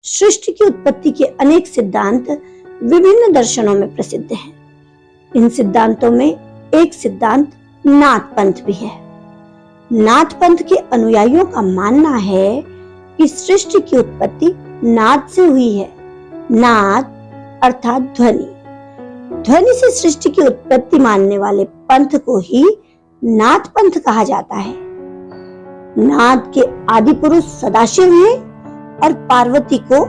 सृष्टि की उत्पत्ति के अनेक सिद्धांत विभिन्न दर्शनों में प्रसिद्ध हैं। इन सिद्धांतों में एक सिद्धांत नाथ पंथ भी है। नाथ पंथ के अनुयायियों का मानना है कि सृष्टि की उत्पत्ति नाद से हुई है। नाद अर्थात ध्वनि। ध्वनि से सृष्टि की उत्पत्ति मानने वाले पंथ को ही नाथ पंथ कहा जाता है। नाद के आदि पुरुष सदाशिव हैं और पार्वती को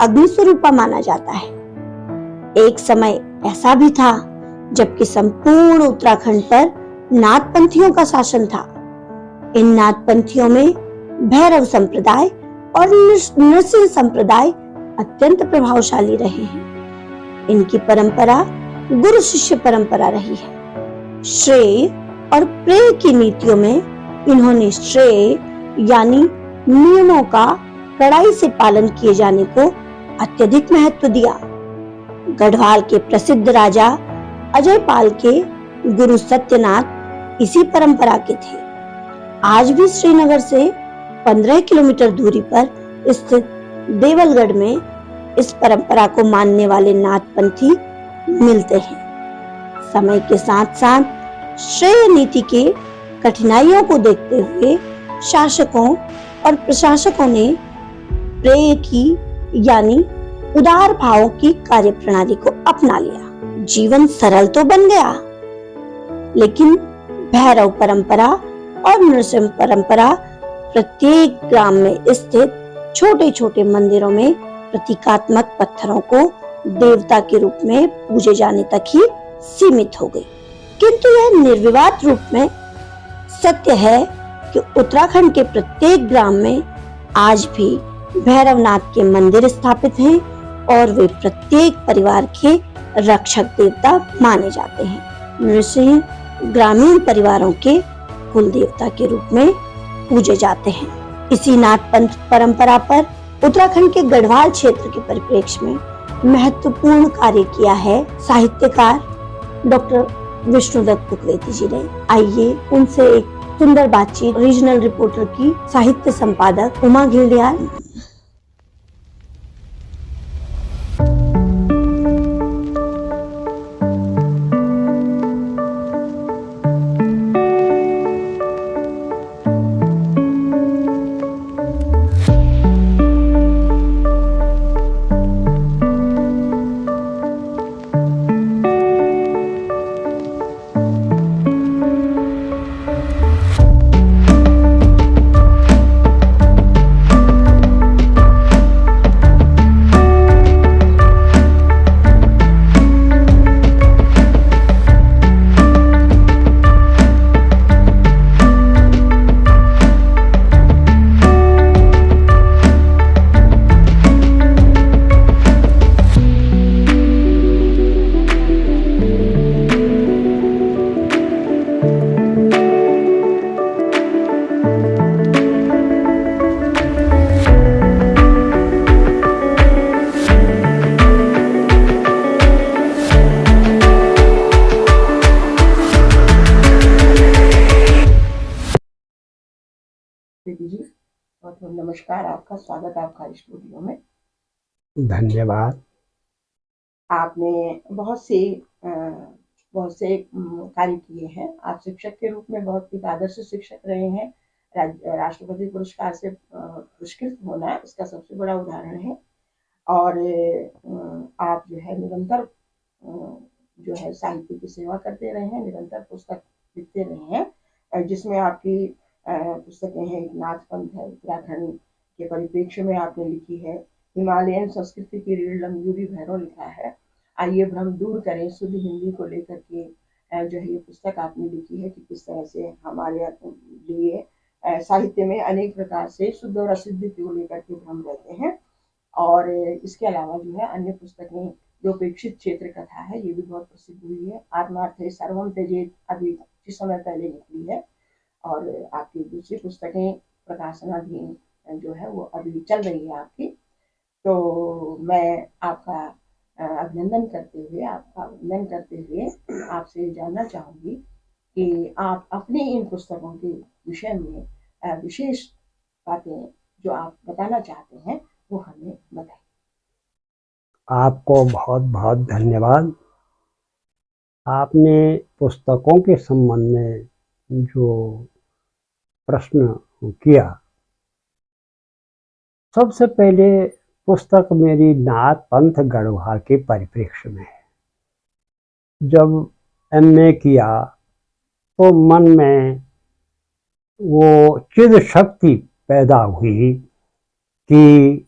अग्नि स्वरूपा माना जाता है। एक समय ऐसा भी था जबकि संपूर्ण उत्तराखंड पर नाथपंथियों का शासन था। इन नाथपंथियों में भैरव संप्रदाय और नृसिंह संप्रदाय अत्यंत प्रभावशाली रहे हैं। इनकी परंपरा गुरु शिष्य परंपरा रही है। श्रेय और प्रेय की नीतियों में इन्होंने श्रेय यानी नियमों का कड़ाई से पालन किए जाने को अत्यधिक महत्व दिया। गढ़वाल के प्रसिद्ध राजा अजय पाल के गुरु सत्यनाथ इसी परंपरा के थे। आज भी श्रीनगर से 15 किलोमीटर दूरी पर स्थित देवलगढ़ में इस परंपरा को मानने वाले नाथपंथी मिलते हैं। समय के साथ साथ श्रेय नीति के कठिनाइयों को देखते हुए शासकों और प्रशासकों ने प्रेय की यानी उदार भावों की कार्यप्रणाली को अपना लिया। जीवन सरल तो बन गया, लेकिन भैरव परंपरा और नृसिंह परंपरा प्रत्येक ग्राम में स्थित छोटे छोटे मंदिरों में प्रतीकात्मक पत्थरों को देवता के रूप में पूजे जाने तक ही सीमित हो गई। किंतु यह निर्विवाद रूप में सत्य है कि उत्तराखंड के प्रत्येक ग्राम में आज भी भैरवनाथ के मंदिर स्थापित हैं और वे प्रत्येक परिवार के रक्षक देवता माने जाते हैं। नृसिंह ग्रामीण परिवारों के कुल देवता के रूप में पूजे जाते हैं। इसी नाथपंथ परंपरा पर उत्तराखंड के गढ़वाल क्षेत्र के परिप्रेक्ष्य में महत्वपूर्ण कार्य किया है साहित्यकार डॉक्टर विष्णुदत्त कुकरेती जी ने। आइए उनसे एक सुंदर बातचीत रीजनल रिपोर्टर की साहित्य संपादक उमा घिल्डियाल। प्रीति जी, बहुत बहुत नमस्कार। आपका स्वागत है आपका स्टूडियो में। धन्यवाद। आपने बहुत से कार्य किए हैं। आप शिक्षक के रूप में बहुत एक आदर्श शिक्षक रहे हैं। राष्ट्रपति पुरस्कार से पुरस्कृत होना इसका सबसे बड़ा उदाहरण है। और आप जो है निरंतर जो है साहित्य की सेवा करते रहे हैं, निरंतर पुस्तक लिखते रहे हैं, जिसमें आपकी पुस्तकें हैं। एक नाथपंथ है, उत्तराखंड के परिप्रेक्ष्य में आपने लिखी है। हिमालयन संस्कृति की रीढ़ लंगूरी भैरव लिखा है। आइए भ्रम दूर करें शुद्ध हिंदी को लेकर के जो है ये पुस्तक आपने लिखी है कि किस तरह से हमारे लिए साहित्य में अनेक प्रकार से शुद्ध और अशुद्ध को लेकर के भ्रम रहते हैं। और इसके अलावा जो है अन्य पुस्तकें जो उपेक्षित क्षेत्र कथा है ये भी बहुत प्रसिद्ध हुई है। आत्मार्थ सर्वम त्यजेत अभी कुछ समय पहले निकली है। और आपकी दूसरी पुस्तकें प्रकाशनाधीन जो है वो अभी चल रही है आपकी। तो मैं आपका अभिनंदन करते हुए आपसे जानना चाहूँगी कि आप अपने इन पुस्तकों के विषय में विशेष बातें जो आप बताना चाहते हैं वो हमें बताएं। आपको बहुत बहुत धन्यवाद। आपने पुस्तकों के संबंध में जो प्रश्न किया, सबसे पहले पुस्तक मेरी नाथ पंथ गढ़वाल के परिप्रेक्ष्य में है। जब एमए किया तो मन में वो चिद शक्ति पैदा हुई कि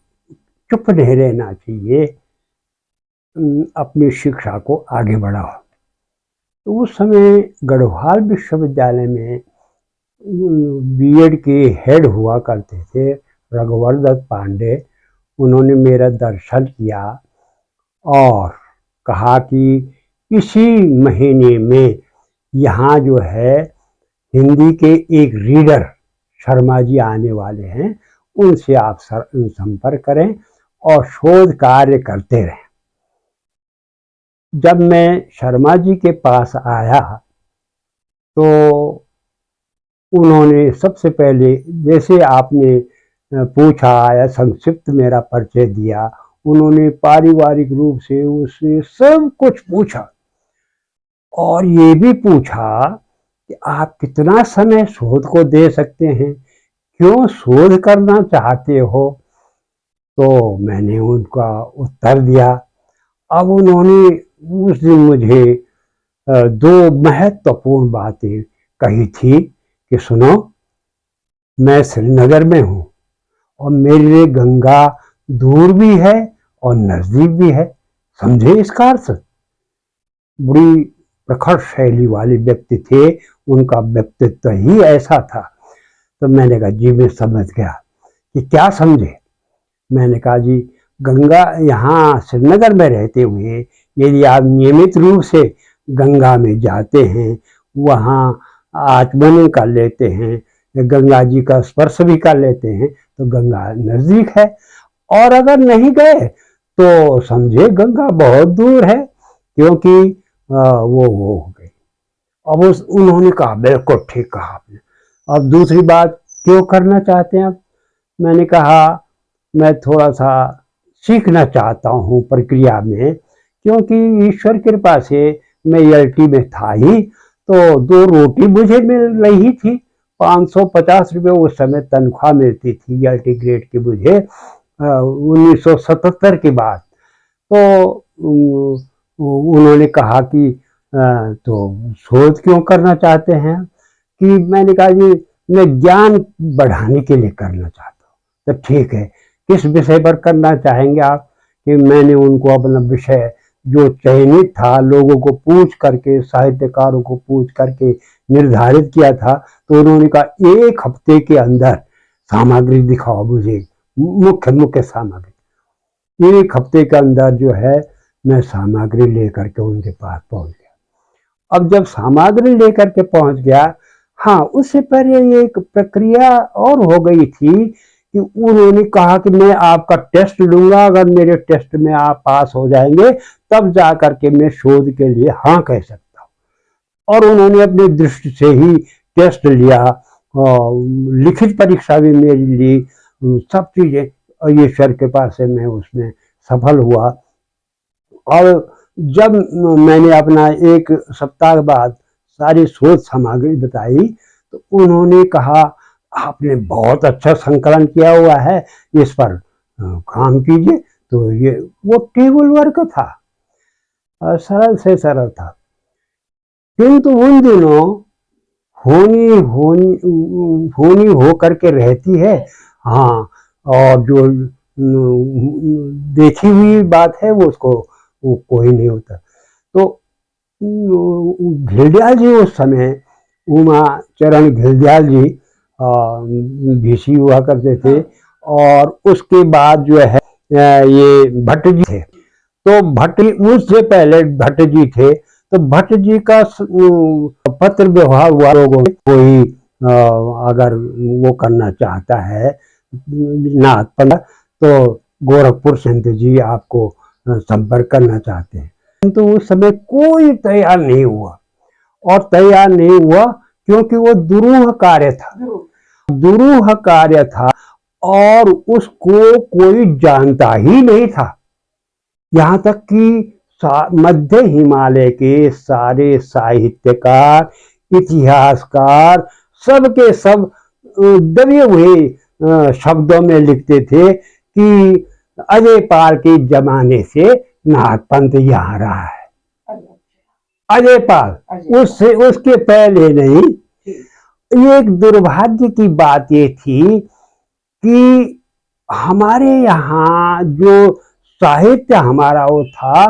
चुप नहीं रहना चाहिए, अपनी शिक्षा को आगे बढ़ाओ। तो उस समय गढ़वाल विश्वविद्यालय में बीएड के हेड हुआ करते थे रघुवरदत्त पांडे। उन्होंने मेरा दर्शन किया और कहा कि इसी महीने में यहाँ जो है हिंदी के एक रीडर शर्मा जी आने वाले हैं, उनसे आप संपर्क करें और शोध कार्य करते रहें। जब मैं शर्मा जी के पास आया तो उन्होंने सबसे पहले, जैसे आपने पूछा या संक्षिप्त मेरा परिचय दिया, उन्होंने पारिवारिक रूप से उससे सब कुछ पूछा और ये भी पूछा कि आप कितना समय शोध को दे सकते हैं, क्यों शोध करना चाहते हो। तो मैंने उनका उत्तर दिया। अब उन्होंने उस दिन मुझे दो महत्वपूर्ण बातें कही थी कि सुनो, मैं श्रीनगर में हूँ और मेरे लिए गंगा दूर भी है और नजदीक भी है, समझे इसका अर्थ। बड़ी प्रखर शैली वाले व्यक्ति थे, उनका व्यक्तित्व ही ऐसा था। तो मैंने कहा जी मैं समझ गया। कि क्या समझे? मैंने कहा जी गंगा, यहाँ श्रीनगर में रहते हुए यदि आप नियमित रूप से गंगा में जाते हैं, वहाँ आचमन कर लेते हैं, गंगा जी का स्पर्श भी कर लेते हैं, तो गंगा नजदीक है। और अगर नहीं गए तो समझे गंगा बहुत दूर है, क्योंकि वो हो गई। अब उन्होंने कहा बिल्कुल ठीक कहा आपने। अब दूसरी बात, क्यों करना चाहते हैं आप? मैंने कहा मैं थोड़ा सा सीखना चाहता हूँ प्रक्रिया में, क्योंकि ईश्वर कृपा से मैं एलटी में था ही, तो 2 रोटी मुझे मिल रही थी। 550 रुपये उस समय तनख्वाह मिलती थी एलटी ग्रेड की मुझे 1977 के बाद। तो उन्होंने कहा कि तो शोध क्यों करना चाहते हैं? कि मैंने कहा जी मैं ज्ञान बढ़ाने के लिए करना चाहता हूँ। तो ठीक है, किस विषय पर करना चाहेंगे आप? कि मैंने उनको अपना विषय जो चयनित था, लोगों को पूछ करके, साहित्यकारों को पूछ करके निर्धारित किया था। तो उन्होंने कहा 1 हफ्ते के अंदर सामग्री दिखाओ मुझे, मुख्य सामग्री। 1 हफ्ते के अंदर जो है मैं सामग्री लेकर के उनके पास पहुंच गया। अब जब सामग्री लेकर के पहुंच गया, हाँ उससे पहले एक प्रक्रिया और हो गई थी कि उन्होंने कहा कि मैं आपका टेस्ट लूंगा, अगर मेरे टेस्ट में आप पास हो जाएंगे तब जा करके मैं शोध के लिए हाँ कह सकता हूँ। और उन्होंने अपनी दृष्टि से ही टेस्ट लिया, लिखित परीक्षा भी मेरी ली, सब चीजें ईश्वर के पास से मैं उसमें सफल हुआ। और जब मैंने अपना 1 सप्ताह बाद सारी शोध सामग्री बताई तो उन्होंने कहा आपने बहुत अच्छा संकलन किया हुआ है, इस पर काम कीजिए। तो ये वो टेबल वर्क था, सरल से सरल था, किंतु उन दिनों होनी हो करके रहती है। हाँ, और जो देखी हुई बात है वो उसको वो कोई नहीं होता। तो घिल्डियाल जी उस समय, उमा चरण घिल्डियाल जी भीसी हुआ करते थे, और उसके बाद जो है ये भट्ट जी थे। तो भट्ट उससे पहले भट्ट जी थे, तो भट्ट जी का पत्र व्यवहार हुआ लोगों में। कोई अगर वो करना चाहता है नाथ पंथ, तो गोरखपुर संत जी आपको संपर्क करना चाहते हैं। किंतु उस समय कोई तैयार नहीं हुआ, और तैयार नहीं हुआ क्योंकि वो दुरूह कार्य था, दुरूह कार्य था। और उसको कोई जानता ही नहीं था। यहाँ तक कि मध्य हिमालय के सारे साहित्यकार, इतिहासकार सबके सब दबे हुए शब्दों में लिखते थे कि अजय पाल के जमाने से नाथपंथ यहाँ रहा है। अजय पाल, उसके पहले नहीं। ये एक दुर्भाग्य की बात ये थी कि हमारे यहाँ जो साहित्य हमारा वो था,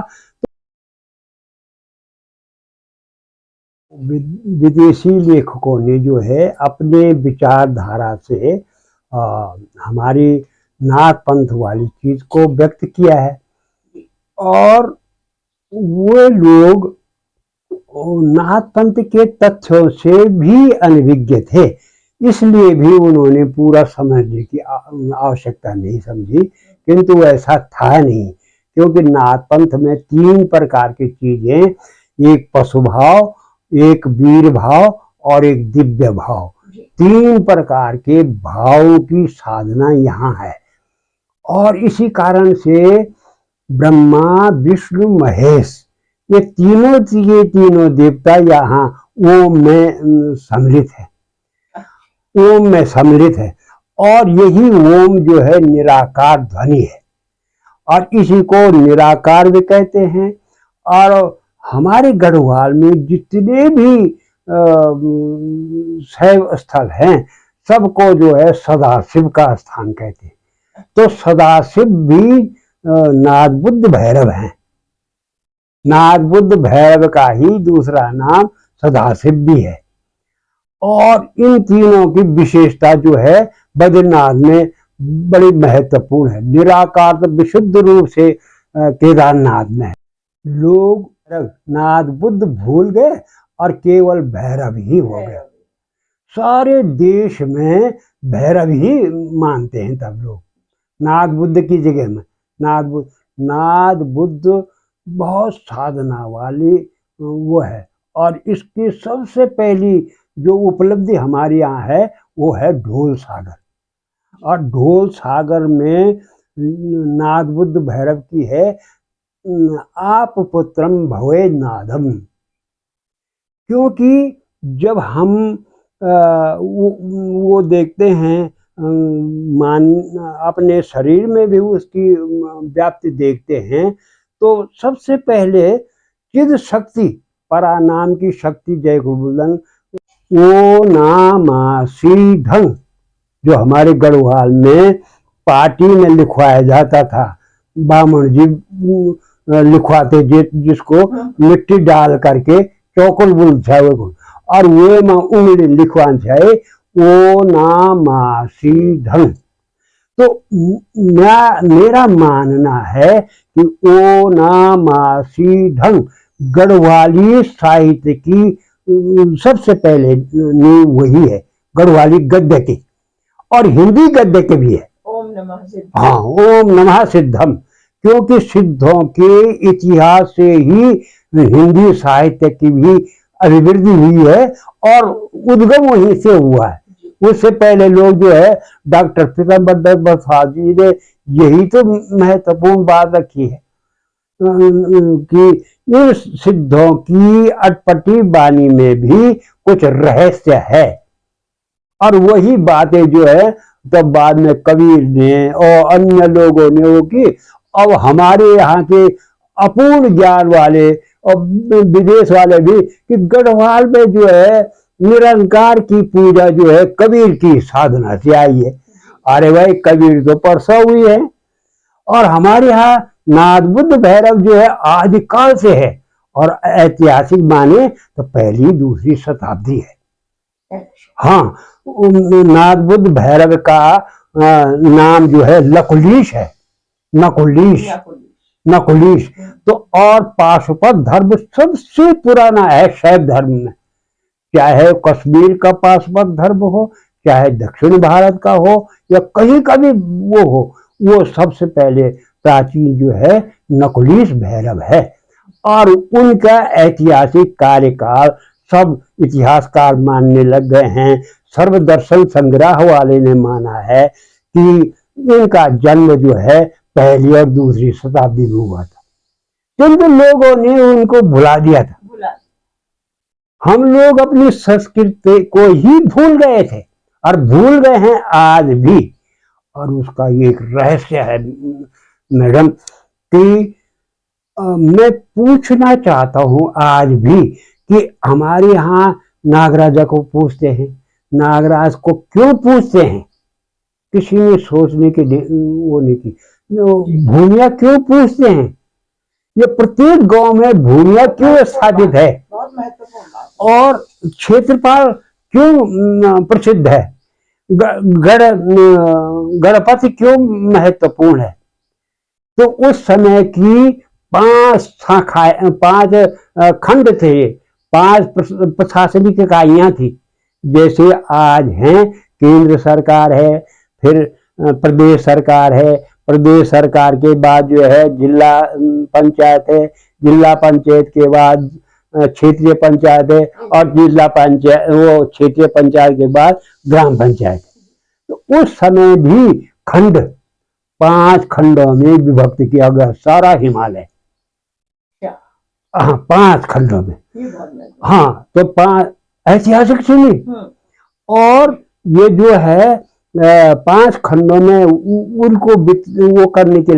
विदेशी लेखकों ने जो है अपने विचारधारा से हमारी नाथपंथ वाली चीज को व्यक्त किया है, और वो लोग नाथपंथ के तथ्यों से भी अनभिज्ञ थे, इसलिए भी उन्होंने पूरा समझने की आवश्यकता नहीं समझी। किंतु ऐसा था नहीं, क्योंकि नाथपंथ में 3 प्रकार की चीजें, एक पशु भाव, एक वीर भाव और एक दिव्य भाव, 3 प्रकार के भावों की साधना यहाँ है। और इसी कारण से ब्रह्मा, विष्णु, महेश, ये तीनों देवता यहाँ ओम में सम्मिलित है, ओम में सम्मिलित है। और यही ओम जो है निराकार ध्वनि है, और इसी को निराकार भी कहते हैं। और हमारे गढ़वाल में जितने भी शैव स्थल हैं, सबको जो है सदाशिव का स्थान कहते हैं। तो सदाशिव भी नाद बुद्ध भैरव हैं। नाद बुद्ध भैरव का ही दूसरा नाम सदाशिव भी है। और इन तीनों की विशेषता जो है बद्रीनाथ में बड़ी महत्वपूर्ण है। निराकार तो विशुद्ध रूप से केदारनाथ में है। लोग नाद बुद्ध भूल गए और केवल भैरव ही हो गए। सारे देश में भैरव ही मानते हैं तब लोग, नाद बुद्ध की जगह में। नाद बुद्ध बहुत साधना वाली वो है। और इसकी सबसे पहली जो उपलब्धि हमारे यहाँ है वो है ढोल सागर। और ढोल सागर में नाद बुद्ध भैरव की है, आप पुत्रम भवे नादम। क्योंकि जब हम वो देखते हैं, अपने शरीर में भी उसकी व्याप्ति देखते हैं, तो सबसे पहले चिद शक्ति, परा नाम की शक्ति, जय गुरुबुदन, ओ नामासी ढंग, जो हमारे गढ़वाल में पार्टी में लिखवाया जाता था, बामण जी लिखवाते जिसको मिट्टी डाल करके चौकल बुल जाए, और वे में उंगली लिखवान जाए ओ नामासी ढंग। तो मेरा मानना है कि ओ नामासी ढंग गढ़वाली साहित्य की सबसे पहले नींव वही है, गढ़वाली गद्य की, और हिंदी गद्य के भी है। ओम नमः सिद्धम। हाँ, ओम नमः सिद्धम, क्योंकि सिद्धों के इतिहास से ही हिंदी साहित्य की भी अभिवृद्धि हुई है और उद्गम वहीं से हुआ है। उससे पहले लोग जो है डॉक्टर पीताम्बर दत्त प्रसाद जी ने यही तो महत्वपूर्ण बात रखी है कि इन सिद्धों की अटपटी वाणी में भी कुछ रहस्य है। और वही बातें जो है तब बाद में कबीर ने और अन्य लोगों ने वो की। अब हमारे यहाँ के अपूर्ण ज्ञान वाले और विदेश वाले भी कि गढ़वाल में जो है निरंकार की पूजा जो है कबीर की साधना से आई है। अरे भाई, कबीर तो परसों हुई है, और हमारे यहाँ नाद बुद्ध भैरव जो है आदिकाल से है, और ऐतिहासिक माने तो पहली दूसरी शताब्दी है। हाँ, नाद बुद्ध भैरव का नाम जो है लकुलीश है, नकुलीश। तो और पाशुपत धर्म सबसे पुराना है शैव धर्म में, चाहे कश्मीर का पाशुपत धर्म हो, चाहे दक्षिण भारत का हो, या कहीं का भी वो हो, वो सबसे पहले प्राचीन जो है नकुलीश भैरव है। और उनका ऐतिहासिक कार्यकाल सब इतिहासकार मानने लग गए हैं। सर्वदर्शन संग्रह वाले ने माना है कि इनका जन्म जो है पहली और दूसरी शताब्दी में हुआ था, किंतु लोगों ने उनको भुला दिया था। हम लोग अपनी संस्कृति को ही भूल गए थे और भूल गए हैं आज भी। और उसका एक रहस्य है मैडम कि मैं पूछना चाहता हूं आज भी कि हमारे यहाँ नागराजा को पूछते हैं, नागराज को क्यों पूछते हैं? किसी ने सोचने के वो नहीं की। भूमिया क्यों पूछते हैं? ये प्रत्येक गांव में भूमिया क्यों स्थापित है? बहुत महत्वपूर्ण। और क्षेत्रपाल क्यों प्रसिद्ध है? गणपति क्यों महत्वपूर्ण है? तो उस समय की 5 शाखाएं, 5 खंड थे, 5 प्रशासनिक इकाइयां थी। जैसे आज हैं केंद्र सरकार है, फिर प्रदेश सरकार है, प्रदेश सरकार के बाद जो है जिला पंचायत है, जिला पंचायत के बाद क्षेत्रीय पंचायत है, और जिला पंचायत वो क्षेत्रीय पंचायत के बाद ग्राम पंचायत। तो उस समय भी खंड 5 खंडों में विभक्त किया गया सारा हिमालय। हाँ, 5 खंडों में। हाँ, तो 5 ऐतिहासिक सुनी। और ये जो है 5 खंडों में उनको वो करने के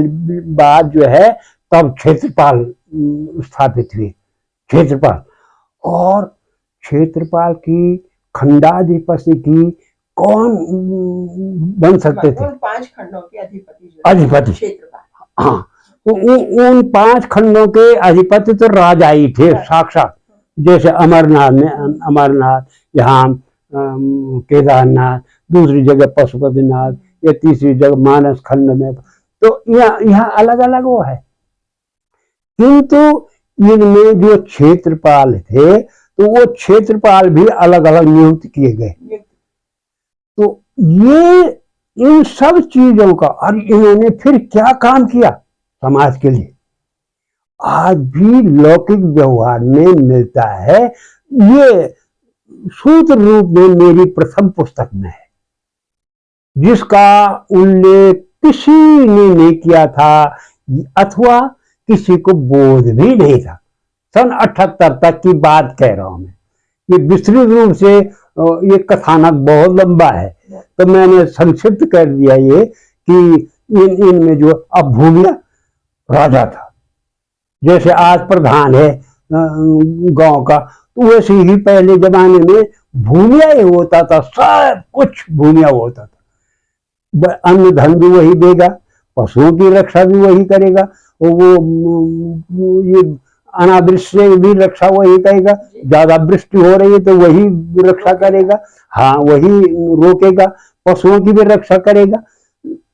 बाद जो है तब क्षेत्रपाल स्थापित हुए। क्षेत्रपाल, और क्षेत्रपाल की खंडाधिपति की कौन बन सकते थे? 5 खंडों के अधिपति क्षेत्रपाल। हाँ, तो उन 5 खंडों के अधिपति तो राजा ही थे साक्षात। जैसे अमरनाथ में अमरनाथ, यहाँ केदारनाथ, दूसरी जगह पशुपतिनाथ, या तीसरी जगह मानस खंड में। तो यहाँ अलग अलग वो है, किंतु इनमें जो क्षेत्रपाल थे तो वो क्षेत्रपाल भी अलग अलग नियुक्त किए गए। तो ये इन सब चीजों का, और इन्होंने फिर क्या काम किया समाज के लिए, आज भी लौकिक व्यवहार में मिलता है। ये सूत्र रूप में मेरी प्रथम पुस्तक में है, जिसका उल्लेख किसी ने नहीं किया था, अथवा किसी को बोध भी नहीं था। सन 78 तक की बात कह रहा हूं मैं। ये विस्तृत रूप से ये कथानक बहुत लंबा है, तो मैंने संक्षिप्त कर दिया ये कि इनमें जो अब भूमिया राजा था, जैसे आज प्रधान है गांव का, तो वैसे ही पहले जमाने में भूमिया ही होता था, सब कुछ भूमिया होता था। अन्न धन भी वही देगा, पशुओं की रक्षा भी वही करेगा, वो ये अनावृष्टि से भी रक्षा वही करेगा, ज्यादा वृष्टि हो रही है तो वही रक्षा करेगा, हाँ वही रोकेगा, पशुओं की भी रक्षा करेगा।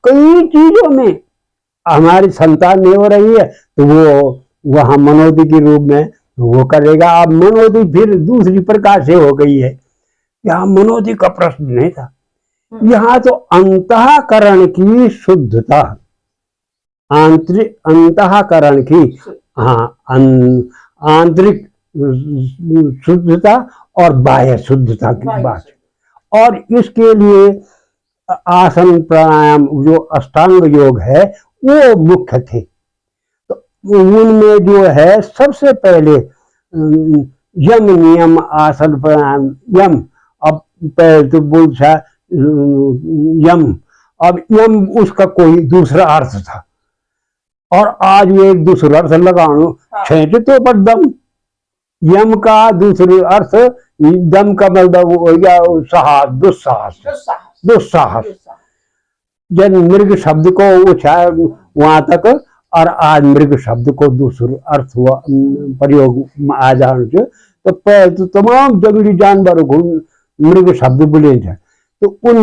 कई चीजों में हमारी संतान नहीं हो रही है तो वो वहां मनोदी के रूप में वो करेगा। अब मनोदी फिर दूसरी प्रकार से हो गई है, यहाँ मनोदी का प्रश्न नहीं था। यहाँ तो अंतःकरण की शुद्धता, अंतःकरण की, हाँ, आंतरिक शुद्धता और बाह्य शुद्धता की बात। और इसके लिए आसन प्राणायाम जो अष्टांग योग है वो मुख्य थे। तो उनमें जो है सबसे पहले यम नियम आसन प्राणायाम यम, अब पहले तो बोलता यम, अब यम उसका कोई दूसरा अर्थ था, और आज ये एक दूसरा अर्थ लगाओ छेंटे तो पर दम। यम का दूसरी अर्थ दम का मतलब हो गया साहस, दुस्साहस, दुस्साहस। जब मृग शब्द को उछाया वहां तक, और आज मृग शब्द को दूसरे अर्थ हुआ प्रयोग आ जाने, तो पहले तो तमाम जंगली जानवरों को मृग शब्द बोले जाए, तो उन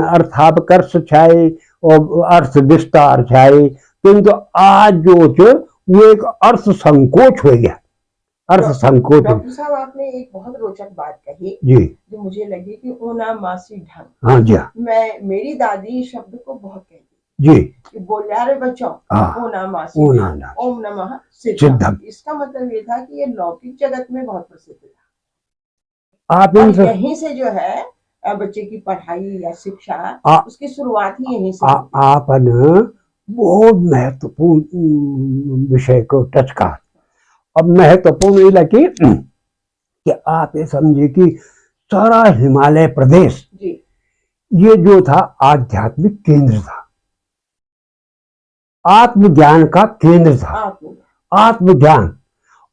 अर्थापकर्ष छाए और अर्थ विस्तार छाए, किंतु आज जो वो एक अर्थ संकोच हो गया, अर्थ संकोच। डॉक्टर साहब आपने एक बहुत रोचक बात कही जी, जो मुझे लगी कि ओना मासी ढंग। हाँ जी, मेरी दादी शब्द को बहुत कहती जी, कि बोलिया रे बच्चों, ओना मासी ओम नमः सिद्धम। इसका मतलब ये था कि ये लौकिक जगत में बहुत प्रसिद्ध था। आप यहीं से जो है बच्चे की पढ़ाई या शिक्षा आ- उसकी शुरुआत ही यहीं से होती है। आपन बहुत महत्वपूर्ण विषय को टच कर। अब महत्वपूर्ण ये लगी कि आप ये समझिए कि सारा हिमालय प्रदेश जी ये जो था आध्यात्मिक केंद्र था, आत्मज्ञान का केंद्र था। आपने आत्मज्ञान,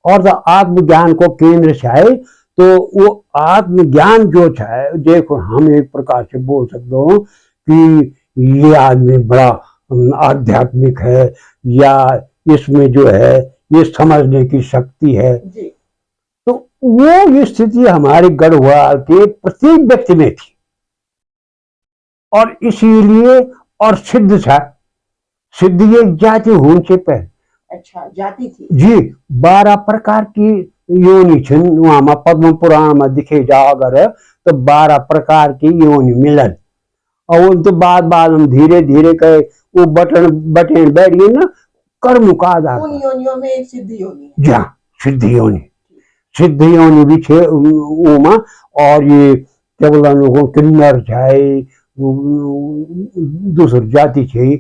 और जब आत्मज्ञान को केंद्र से आए तो वो आत्मज्ञान जो है, देखो हम एक प्रकार से बोल सकते हो कि ये आदमी बड़ा आध्यात्मिक है, या इसमें जो है ये समझने की शक्ति है। जी तो वो स्थिति हमारे गढ़वाल के प्रत्येक व्यक्ति में थी, और इसीलिए और सिद्ध था। सिद्ध ये जाति होने से पहले अच्छा जाति थी। जी 12 प्रकार की योनि छिन वहां में पद्म पुराण में दिखे जाओ अगर तो 12 प्रकार की योनि मिलन, और उनके बाद हम धीरे धीरे कहे वो बटन बैठ गए ना कर्म का आधार उन पर। योनियों में एक सिद्धि योनि है। जी हाँ, सिद्ध योनि, सिद्ध योनि भी छे उमा, और ये क्या बोला लोगों किन्नर छाई दूसरी जाति छे,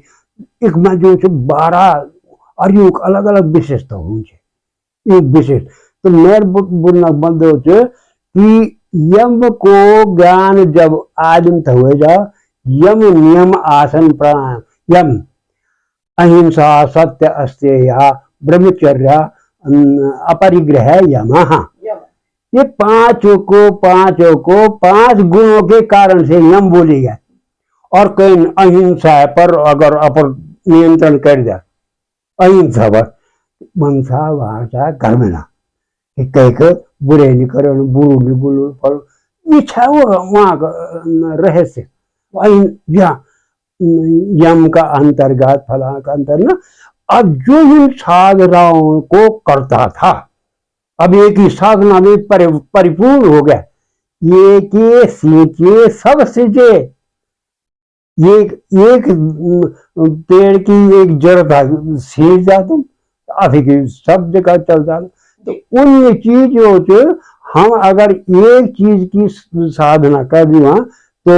एक में जो 12 और ये अलग अलग विशेषता होंगे। एक विशेष तो मेर बोलना बंद हो कि यम को ज्ञान जब आदम था हुए जा, यम नियम आसन प्राणायाम, यम अहिंसा सत्य अस्तेय ब्रह्मचर्य अपरिग्रह यमः, ये पांचों को 5 गुणों के कारण से यम बोली गया। और कहीं अहिंसा पर अगर अपर नियंत्रण कर दिया, अहिंसा पर मनसा भाषा कर्म ना, कह के बुरे नहीं करे, बुरु नहीं बोलो, पर इच्छा वो वहां का रहस्य यम का अंतर्गत फला का अंतर ना। अब जो इन साधनाओं को करता था, अब एक ही साधना में परिपूर्ण हो गया, ये के सींचे सब सींचे। एक पेड़ की एक जड़ था, सींच जा तुम अभी की सब जगह चलता। तो उन चीजों से हम अगर एक चीज की साधना कर दी वहां तो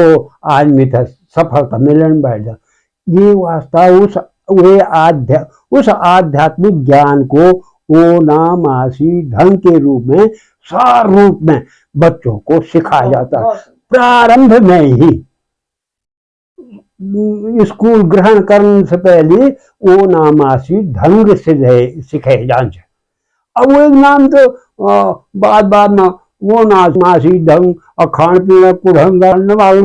आदमी था सफलता मिलन बैठ जा। ये वास्तव उस आध्यात्मिक ज्ञान को ओनामासी ढंग के रूप में सार रूप में बच्चों को सिखाया जाता है। प्रारंभ में ही स्कूल ग्रहण करने से पहले ओनामासी ढंग से सिखाए जान। अब वो एक नाम तो बाद में वो नामासी ढंग और खान पीने कुढ़ंग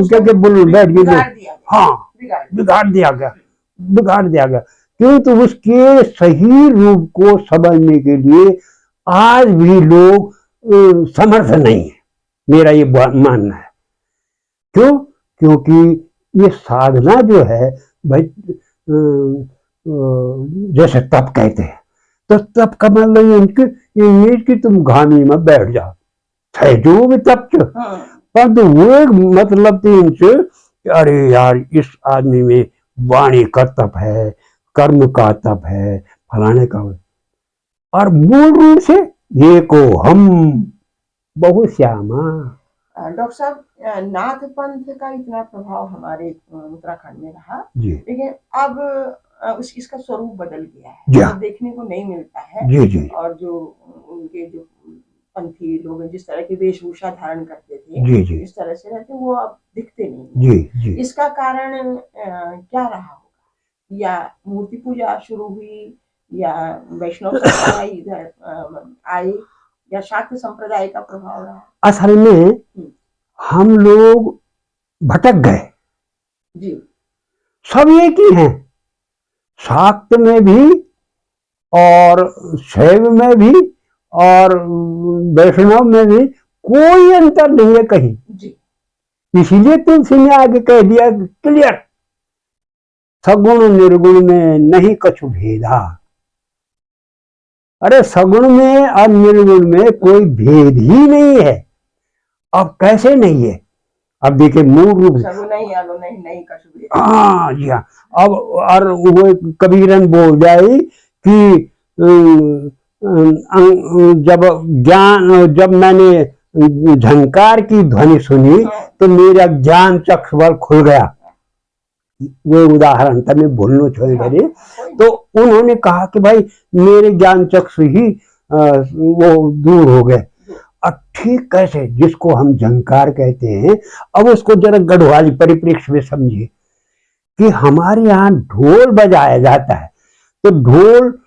क्या बुल बैठ गए। हाँ बिगाड़ दिया गया, किंतु उसके सही रूप को समझने के लिए आज भी लोग समर्थ नहीं है, मेरा ये मानना है। क्यों? क्योंकि ये साधना जो है भाई जैसे तप कहते हैं, तो तप का मतलब ये कि तुम घामी में बैठ जाओ, है जो भी तप छ, परंतु वो एक मतलब थी इनसे अरे यार इस आदमी में वाणी का तप है, कर्म का तप है, फलाने का। और मूल रूप से ये को हम बहुत श्यामा। डॉक्टर साहब, नाथ पंथ का इतना प्रभाव हमारे उत्तराखंड में रहा, लेकिन अब इसका स्वरूप बदल गया है, तो देखने को नहीं मिलता है। जी। और जो उनके जो पंथी लोग जिस तरह की वेशभूषा धारण करते थे, जी। इस तरह से रहते, वो अब दिखते नहीं। जी। इसका कारण क्या रहा होगा? या मूर्ति पूजा शुरू हुई, या वैष्णव संप्रदाय इधर आए, या शाक्त संप्रदाय का प्रभाव रहा? असल में हम लोग भटक गए जी। सब एक ही हैं, शाक्त में भी और शैव में भी और वैष्णव में भी कोई अंतर नहीं है कहीं जी। इसीलिए तुलसी ने आगे कह दिया क्लियर, सगुण निर्गुण में नहीं कछु भेदा। अरे सगुण में और निर्गुण में कोई भेद ही नहीं है। अब कैसे नहीं है? अब देखिए मूल रूप से हाँ जी हाँ। अब और वो कबीरन बोल जाए कि जब मैंने झंकार की ध्वनि सुनी तो मेरा ज्ञान चक्षु बल खुल गया। वो उदाहरण था, मैं भूलना छोड़ करे। तो उन्होंने कहा कि भाई मेरे ज्ञान चक्षु ही वो दूर हो गए। अब ठीक कैसे, जिसको हम झंकार कहते हैं, अब उसको जरा गढ़वाली परिप्रेक्ष्य में समझिए कि हमारे यहाँ ढोल बजाया जाता है। तो ढोल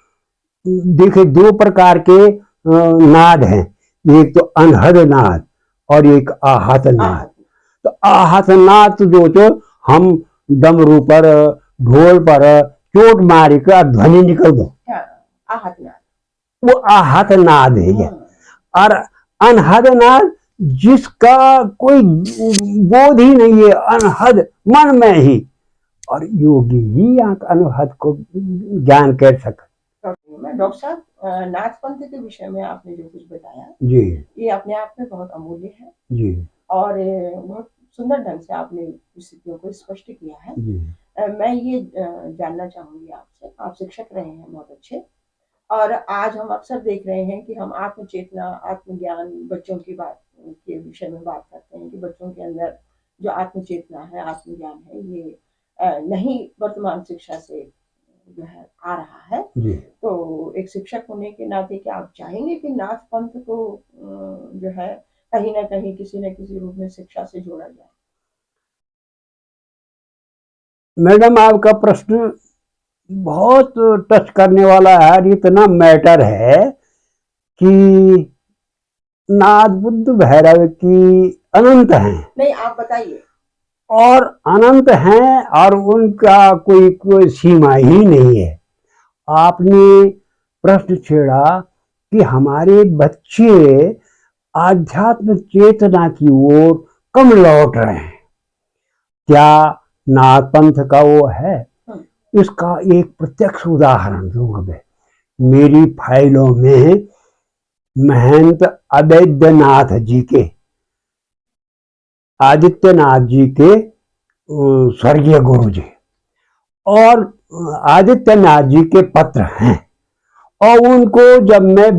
देखिए दो प्रकार के नाद हैं, एक तो अनहद नाद और एक आहत नाद। तो आहत नाद जो हम डमरू पर ढोल पर चोट मार कर ध्वनि निकल दो, आहत नाद, वो आहत नाद है ये। और अनहद नाद जिसका कोई बोध ही नहीं है, अनहद मन में ही, और योगी ही अनहद को ज्ञान कर सके। डॉक्टर साहब, नाथ पंथ के विषय में आपने जो कुछ बताया जी, ये अपने आप में बहुत अमूल्य है जी, और बहुत सुंदर ढंग से आपने स्थितियों को स्पष्ट किया है। जी। मैं ये जानना चाहूंगी आपसे, आप शिक्षक रहे हैं बहुत अच्छे, और आज हम अक्सर देख रहे हैं कि हम आत्मचेतना, आत्मज्ञान, बच्चों की बात के विषय में बात करते हैं कि बच्चों के अंदर जो आत्मचेतना है, आत्मज्ञान है, ये नहीं वर्तमान शिक्षा से जो है आ रहा है। जी। तो एक शिक्षक होने के नाते क्या आप चाहेंगे कि नाथ पंथ को जो है कहीं ना कहीं किसी न किसी रूप में शिक्षा से जोड़ा जाए? मैडम, आपका प्रश्न बहुत टच करने वाला है और इतना मैटर है कि नाथ बुद्ध भैरव की अनंत हैं। नहीं, आप बताइए। और अनंत हैं और उनका कोई सीमा ही नहीं है। आपने प्रश्न छेड़ा कि हमारे बच्चे आध्यात्म चेतना की ओर कम लौट रहे हैं, क्या नाथ पंथ का वो है? इसका एक प्रत्यक्ष उदाहरण दूंगा मैं। मेरी फाइलों में महंत अवैधनाथ जी के, आदित्यनाथ जी के स्वर्गीय गुरु जी, और आदित्यनाथ जी के पत्र हैं। और उनको जब मैं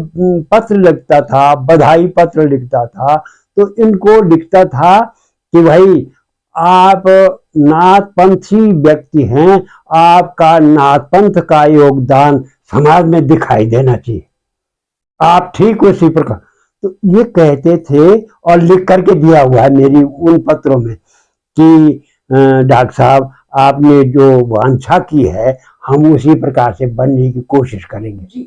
पत्र लिखता था, बधाई पत्र लिखता था, तो इनको लिखता था कि भाई आप नाथपंथी व्यक्ति हैं, आपका नाथपंथ का योगदान समाज में दिखाई देना चाहिए, आप ठीक उसी प्रकार। तो ये कहते थे और लिख करके दिया हुआ है मेरी उन पत्रों में कि डॉक्टर साहब आपने जो वांछा की है हम उसी प्रकार से बनने की कोशिश करेंगे।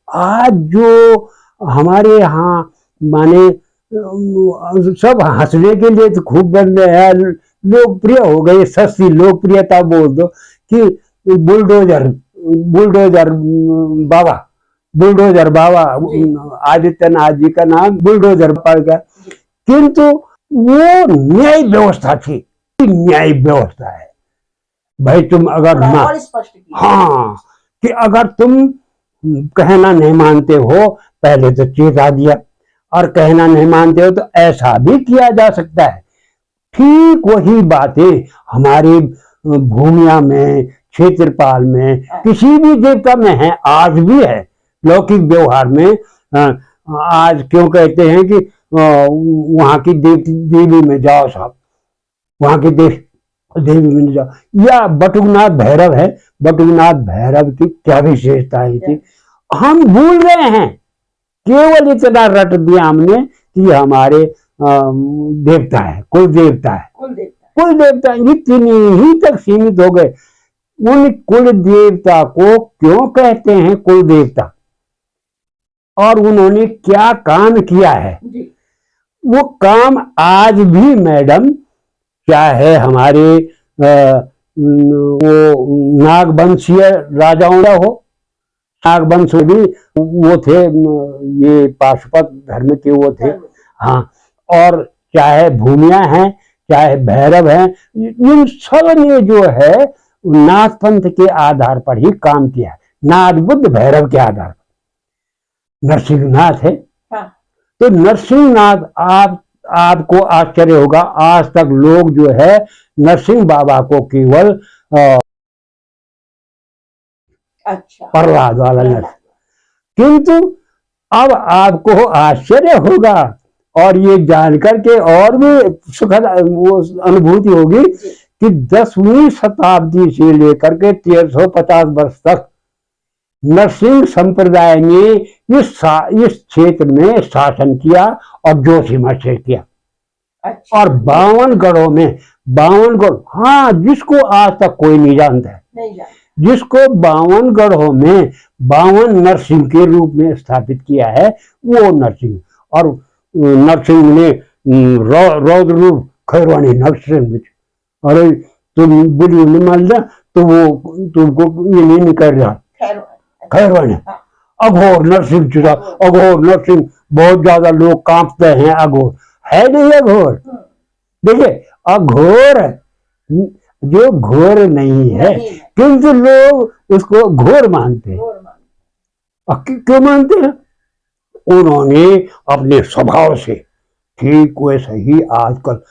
आज जो हमारे यहाँ माने सब हंसने के लिए तो खूब बन रहे हैं, लोकप्रिय हो गए, सस्ती लोकप्रियता बोल दो कि बुलडोजर बुलडोजर बाबा, बुलडोजर बाबा, आदित्यनाथ जी का नाम बुलडोजर पड़ गया। किंतु वो न्याय व्यवस्था थी, न्याय व्यवस्था है भाई। तुम अगर हाँ कि अगर तुम कहना नहीं मानते हो, पहले तो चेता दिया, और कहना नहीं मानते हो तो ऐसा भी किया जा सकता है। ठीक वही बातें हमारी भूमिया में, क्षेत्रपाल में, किसी भी देवता में है, आज भी है। लौकिक व्यवहार में आज क्यों कहते हैं कि वहां की देवी में जाओ साहब, वहां की देवी में जाओ, या बटुकनाथ भैरव है, बटुकनाथ भैरव की क्या विशेषताएं थी हम भूल गए हैं। केवल इतना रट दिया हमने कि हमारे देवता है, कुल देवता है, कुल देवता इतनी ही तक सीमित हो गए। उन कुल देवता को क्यों कहते हैं कुल देवता, और उन्होंने क्या काम किया है? वो काम आज भी मैडम, चाहे हमारे वो नागवंशीय राजाओं का हो, नागवंश भी वो थे, ये पाशुपत धर्म के वो थे, हाँ, और चाहे भूमिया हैं, चाहे भैरव हैं, इन सब ने जो है नाथ पंथ के आधार पर ही काम किया है, नाथ बुद्ध भैरव के आधार पर। नरसिंहनाथ है, तो नरसिंहनाथ आपको आश्चर्य होगा, आज तक लोग जो है नरसिंह बाबा को केवल प्रहलाद वाला नरसिंह, किंतु अब आपको आश्चर्य होगा और ये जानकर के और भी सुखद वो अनुभूति होगी कि 10वीं शताब्दी से लेकर के 1350 वर्ष तक नरसिंह संप्रदाय ने इस क्षेत्र में शासन किया और जोशीमठ से किया। अच्छा। और 52 गढ़ों में 52 गढ़, हाँ, जिसको आज तक कोई नहीं जानता है, नहीं जानता, जिसको 52 गढ़ों में 52 नरसिंह के रूप में स्थापित किया है, वो नरसिंह। और नरसिंह ने रौद्र रूप खैरवानी नरसिंह, अरे तुम वीडियो नहीं मान लिया तो वो तुमको ये नहीं कर रहा, खैरवानी अघोर नरसिंह चुरा, अघोर नरसिंह, बहुत ज्यादा लोग कांपते हैं, अघोर है नहीं, अघोर देखिए, अघोर जो घोर नहीं है, किंतु लोग उसको घोर मानते हैं। क्यों मानते हैं? उन्होंने अपने स्वभाव से ठीक वैसे ही आजकल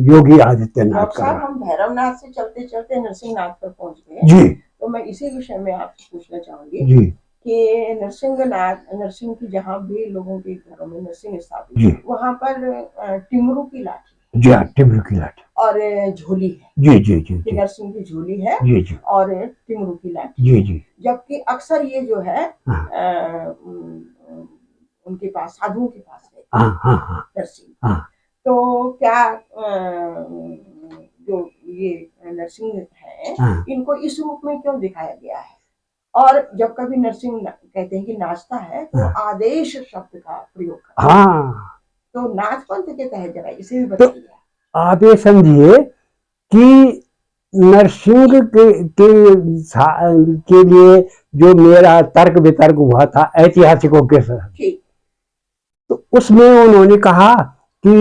योगी आदित्यनाथ का, हम भैरवनाथ से चलते चलते नरसिंहनाथ पर पहुंच गए जी। तो मैं इसी विषय में आपसे पूछना चाहूंगी जी कि नरसिंह की जहाँ भी लोगों के घरों में नरसिंह स्थापित, वहाँ पर टिमरू की लाठी, जी हाँ, टिमरू की लाठी और झोली है, जी जी जी, नरसिंह की झोली है, जी जी, और टिमरू की लाठी, जी जी। जबकि अक्सर ये जो है उनके पास, साधुओं के पास है नरसिंह। तो क्या जो ये नरसिंह है, इनको इस रूप में क्यों दिखाया गया है? और जब कभी नरसिंह कहते हैं कि नाचता है तो आदेश शब्द का प्रयोग करता है, तो नाच पंथ के तहत जरा इसे भी बताइए। तो आप ये समझिए कि नरसिंह के लिए जो मेरा तर्क वितर्क हुआ था ऐतिहासिकों के साथ, तो उसमें उन्होंने कहा कि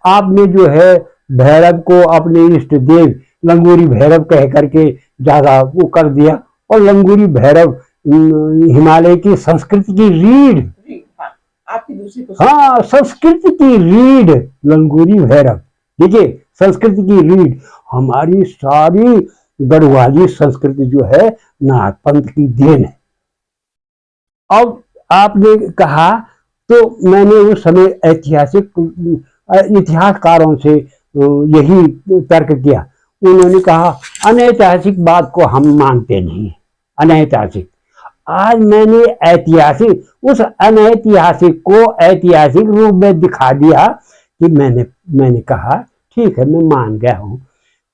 आपने जो है भैरव को अपने इष्ट देव लंगूरी भैरव कह करके ज्यादा वो कर दिया, और लंगूरी भैरव हिमालय की संस्कृति की रीढ़, आपकी दूसरी, हाँ, संस्कृति की रीढ़ लंगूरी भैरव। देखिए, संस्कृति की रीढ़, हमारी सारी गढ़वाली संस्कृति जो है नाथ पंथ की देन है। अब आपने कहा तो मैंने उस समय इतिहासकारों से यही तर्क किया। उन्होंने कहा अनैतिहासिक बात को हम मानते नहीं, अनैतिहासिक। आज मैंने ऐतिहासिक, उस अनैतिहासिक को ऐतिहासिक रूप में दिखा दिया कि मैंने कहा ठीक है, मैं मान गया हूं,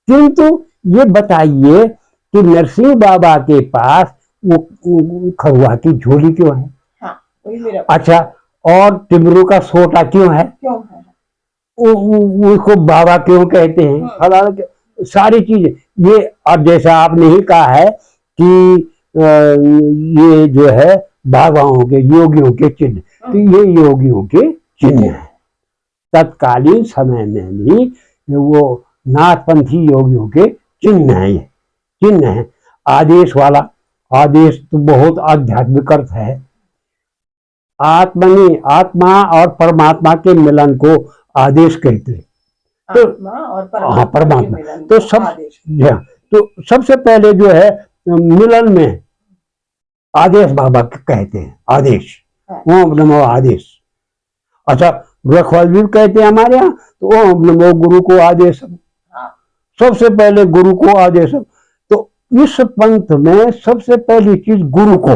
किंतु ये बताइए कि नरसिंह बाबा के पास वो खरुआ की झोली क्यों है? हाँ, वही मेरा। अच्छा, और टिमरू का सोटा क्यों है? उसको बाबा क्यों कहते हैं? फलाना, सारी चीजें ये। अब जैसा आपने ही कहा है कि ये जो है बाबाओं के, योगियों के चिन्ह, तो ये योगियों के चिन्ह है। तत्कालीन समय में भी वो नाथपंथी योगियों के चिन्ह है, चिन्ह है। आदेश वाला, आदेश तो बहुत आध्यात्मिक अर्थ है। आत्मा और परमात्मा के मिलन को आदेश कहते हैं। तो परमात्मा तो तो सबसे पहले जो है मिलन में आदेश बाबा कहते हैं, आदेश, ओम नमो आदेश। अच्छा, रखवाल भी कहते हैं हमारे यहाँ, तो ओम नमो गुरु को आदेश, सबसे पहले गुरु को आदेश। तो इस पंथ में सबसे पहली चीज गुरु को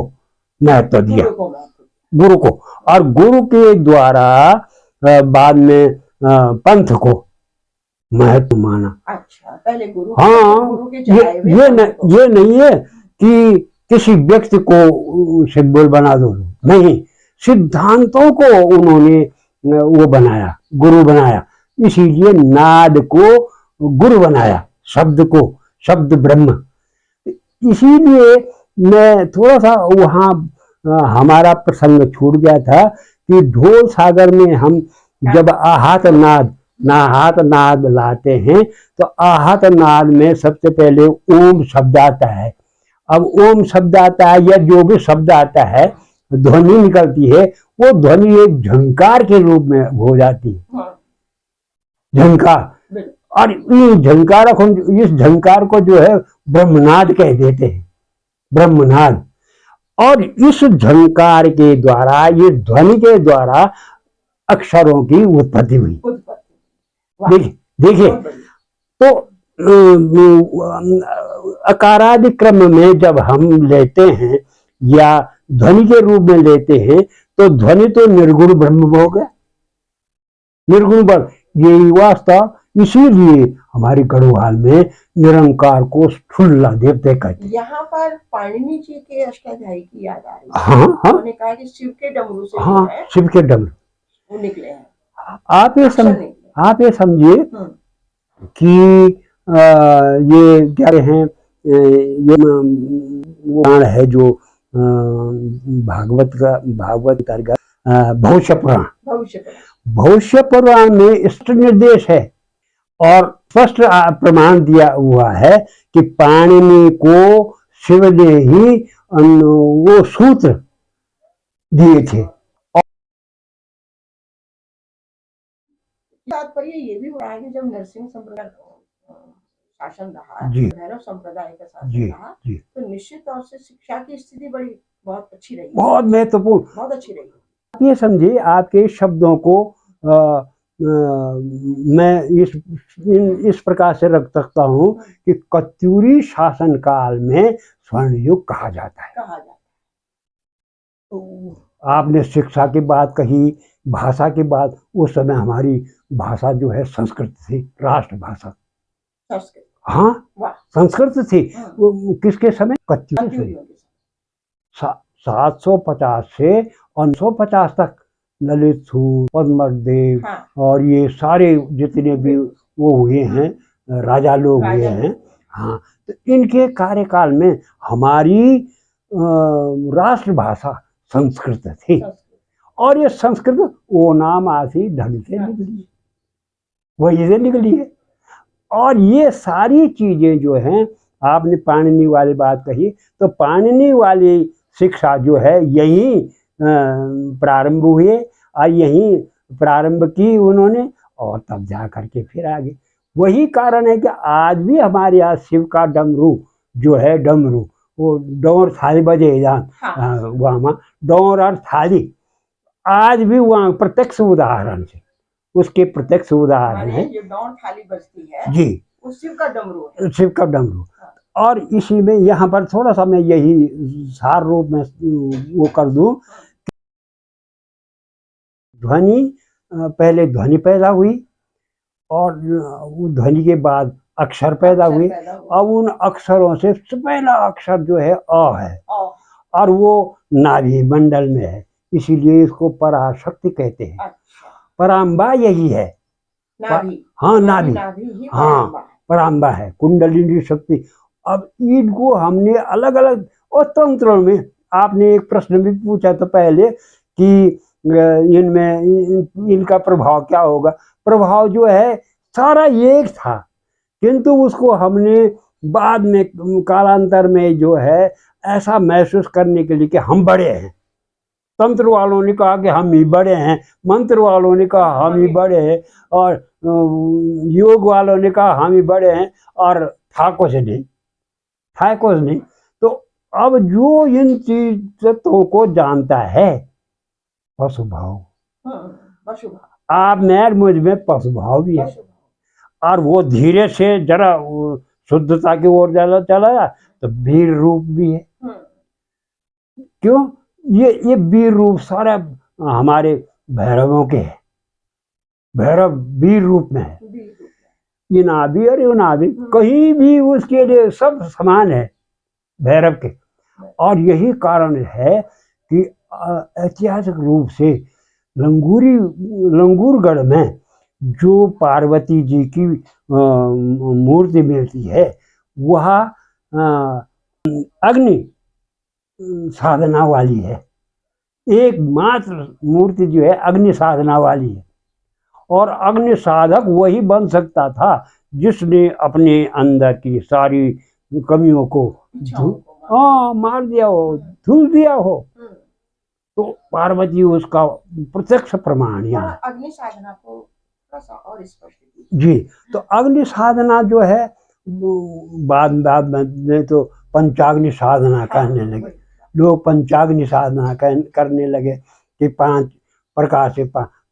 महत्व दिया, गुरु को, और गुरु के द्वारा बाद में पंथ को महत्व माना। अच्छा, पहले गुरु, हाँ, गुरु के ये नहीं है कि किसी व्यक्ति को सिंबल बना दो, नहीं, सिद्धांतों को उन्होंने वो बनाया, गुरु बनाया। इसीलिए नाद को गुरु बनाया, शब्द को, शब्द ब्रह्म। इसीलिए मैं थोड़ा सा वहाँ हमारा प्रसंग छूट गया था कि ढोल सागर में हम जब आहत नाद लाते हैं, तो आहत नाद में सबसे पहले ओम शब्द आता है। अब ओम शब्द आता है या जो भी शब्द आता है, ध्वनि निकलती है, वो ध्वनि एक झंकार के रूप में हो जाती है, झंकार। और इस झंकार को जो है ब्रह्मनाद कह देते हैं, ब्रह्मनाद। और इस झंकार के द्वारा, ये ध्वनि के द्वारा अक्षरों की उत्पत्ति हुई। उत्पत्ति। वाह, देखिए देखिए, बहुत बढ़िया। तो अकारादि क्रम में जब हम लेते हैं या ध्वनि के रूप में लेते हैं तो ध्वनि तो निर्गुण ब्रह्म हो गया, निर्गुण ब्रह्म। यही वास्तव, इसीलिए हमारी गढ़वाल में निरंकार को स्थूला देवते कहते हैं। यहाँ पर पाणिनि जी के अष्टाध्यायी की याद आ रही है। हाँ हाँ उन्होंने कहा कि शिव के डमरू से जो हाँ, है शिव के डमरू वो निकले हैं, आप ये अक्षर निकले। आप ये समझिए कि ये क्या हैं, ये वो पुराण है जो भागवत अंतर्गत भविष्य पुराण, भविष्य पुराण में इष्ट निर्देश है और स्पष्ट प्रमाण दिया हुआ है कि पाणिनि को शिव ने ही वो सूत्र दिए थे। तात्पर्य ये भी हो रहा है कि जब नरसिंह संप्रदाय शासन रहा, जी, भैरव संप्रदाय का शासन जी रहा, जी, तो निश्चित तौर से शिक्षा की स्थिति बड़ी बहुत अच्छी रही, बहुत महत्वपूर्ण, बहुत अच्छी रही। आप ये समझिए, आपके शब्दों को मैं इस प्रकार से रख सकता हूँ कि कत्यूरी शासन काल में स्वर्ण युग कहा जाता है। आपने शिक्षा की बात कही, भाषा की बात, उस समय हमारी भाषा जो है संस्कृत थी, राष्ट्रभाषा। संस्कृत, हाँ, संस्कृत थी। किसके समय? कत्यूरी से 750 से 950 तक ललित सूर, पद्मदेव और ये सारे जितने भी वो हुए हैं राजा लोग हुए हैं, हाँ, तो इनके कार्यकाल में हमारी राष्ट्रभाषा संस्कृत थी। और ये संस्कृत वो नाम आसी ढंग से निकली, वही से निकली है। और ये सारी चीजें जो हैं, आपने पाणिनि वाली बात कही, तो पाणिनि वाली शिक्षा जो है यही प्रारंभ हुए और यही प्रारंभ की उन्होंने, और तब जा करके फिर आगे। वही कारण है कि आज भी हमारे यहाँ शिव का डमरू जो है, डमरू वो डोर थाली बजे जान, वहाँ डोर और थाली आज भी वहाँ प्रत्यक्ष उदाहरण से, उसके प्रत्यक्ष उदाहरण है। ये डोर थाली बजती है जी, शिव का डमरू है, शिव का डमरू। और इसी में यहाँ पर थोड़ा सा मैं यही सार रूप में वो कर दूं, ध्वनि, पहले ध्वनि पैदा हुई और ध्वनि के बाद अक्षर पैदा हुए। अब उन अक्षरों से पहला अक्षर जो है अ है, और वो नाभि मंडल में है, इसीलिए इसको पराशक्ति कहते हैं। पराम्बा यही है, हाँ नाभि, हाँ पराम्बा है, कुंडलिनी शक्ति। अब इनको हमने अलग अलग और तंत्रों में, आपने एक प्रश्न भी पूछा था पहले कि इनमें इनका प्रभाव क्या होगा। प्रभाव जो है सारा एक था, किंतु उसको हमने बाद में कालांतर में जो है ऐसा महसूस करने के लिए कि हम बड़े हैं। तंत्र वालों ने कहा कि हम ही बड़े हैं, मंत्र वालों ने कहा हम ही बड़े हैं, और योग वालों ने कहा हम ही बड़े हैं, और था कुछ नहीं। तो अब जो इन चीजों को जानता है, पशु भाव, आप में मुझ में पशु भाव भी है, और वो धीरे से जरा शुद्धता की ओर चला तो वीर रूप भी है। क्यों? ये वीर रूप सारा हमारे भैरवों के है, भैरव वीर रूप में है। ये नाभि और ये नाभि कहीं भी उसके लिए सब समान है भैरव के। और यही कारण है कि ऐतिहासिक रूप से लंगूरगढ़ में जो पार्वती जी की मूर्ति मिलती है, वह अग्नि साधना वाली है। एकमात्र मूर्ति जो है अग्नि साधना वाली है, और अग्नि साधक वही बन सकता था जिसने अपने अंदर की सारी कमियों को मार दिया हो, धुल दिया हो। तो पार्वती उसका प्रत्यक्ष प्रमाण यहाँ। अग्नि साधना को और स्पष्ट जी, तो अग्नि साधना जो है बाद में तो पंचाग्नि साधना कहने लगे लोग, पंचाग्नि साधना करने लगे कि 5 प्रकार से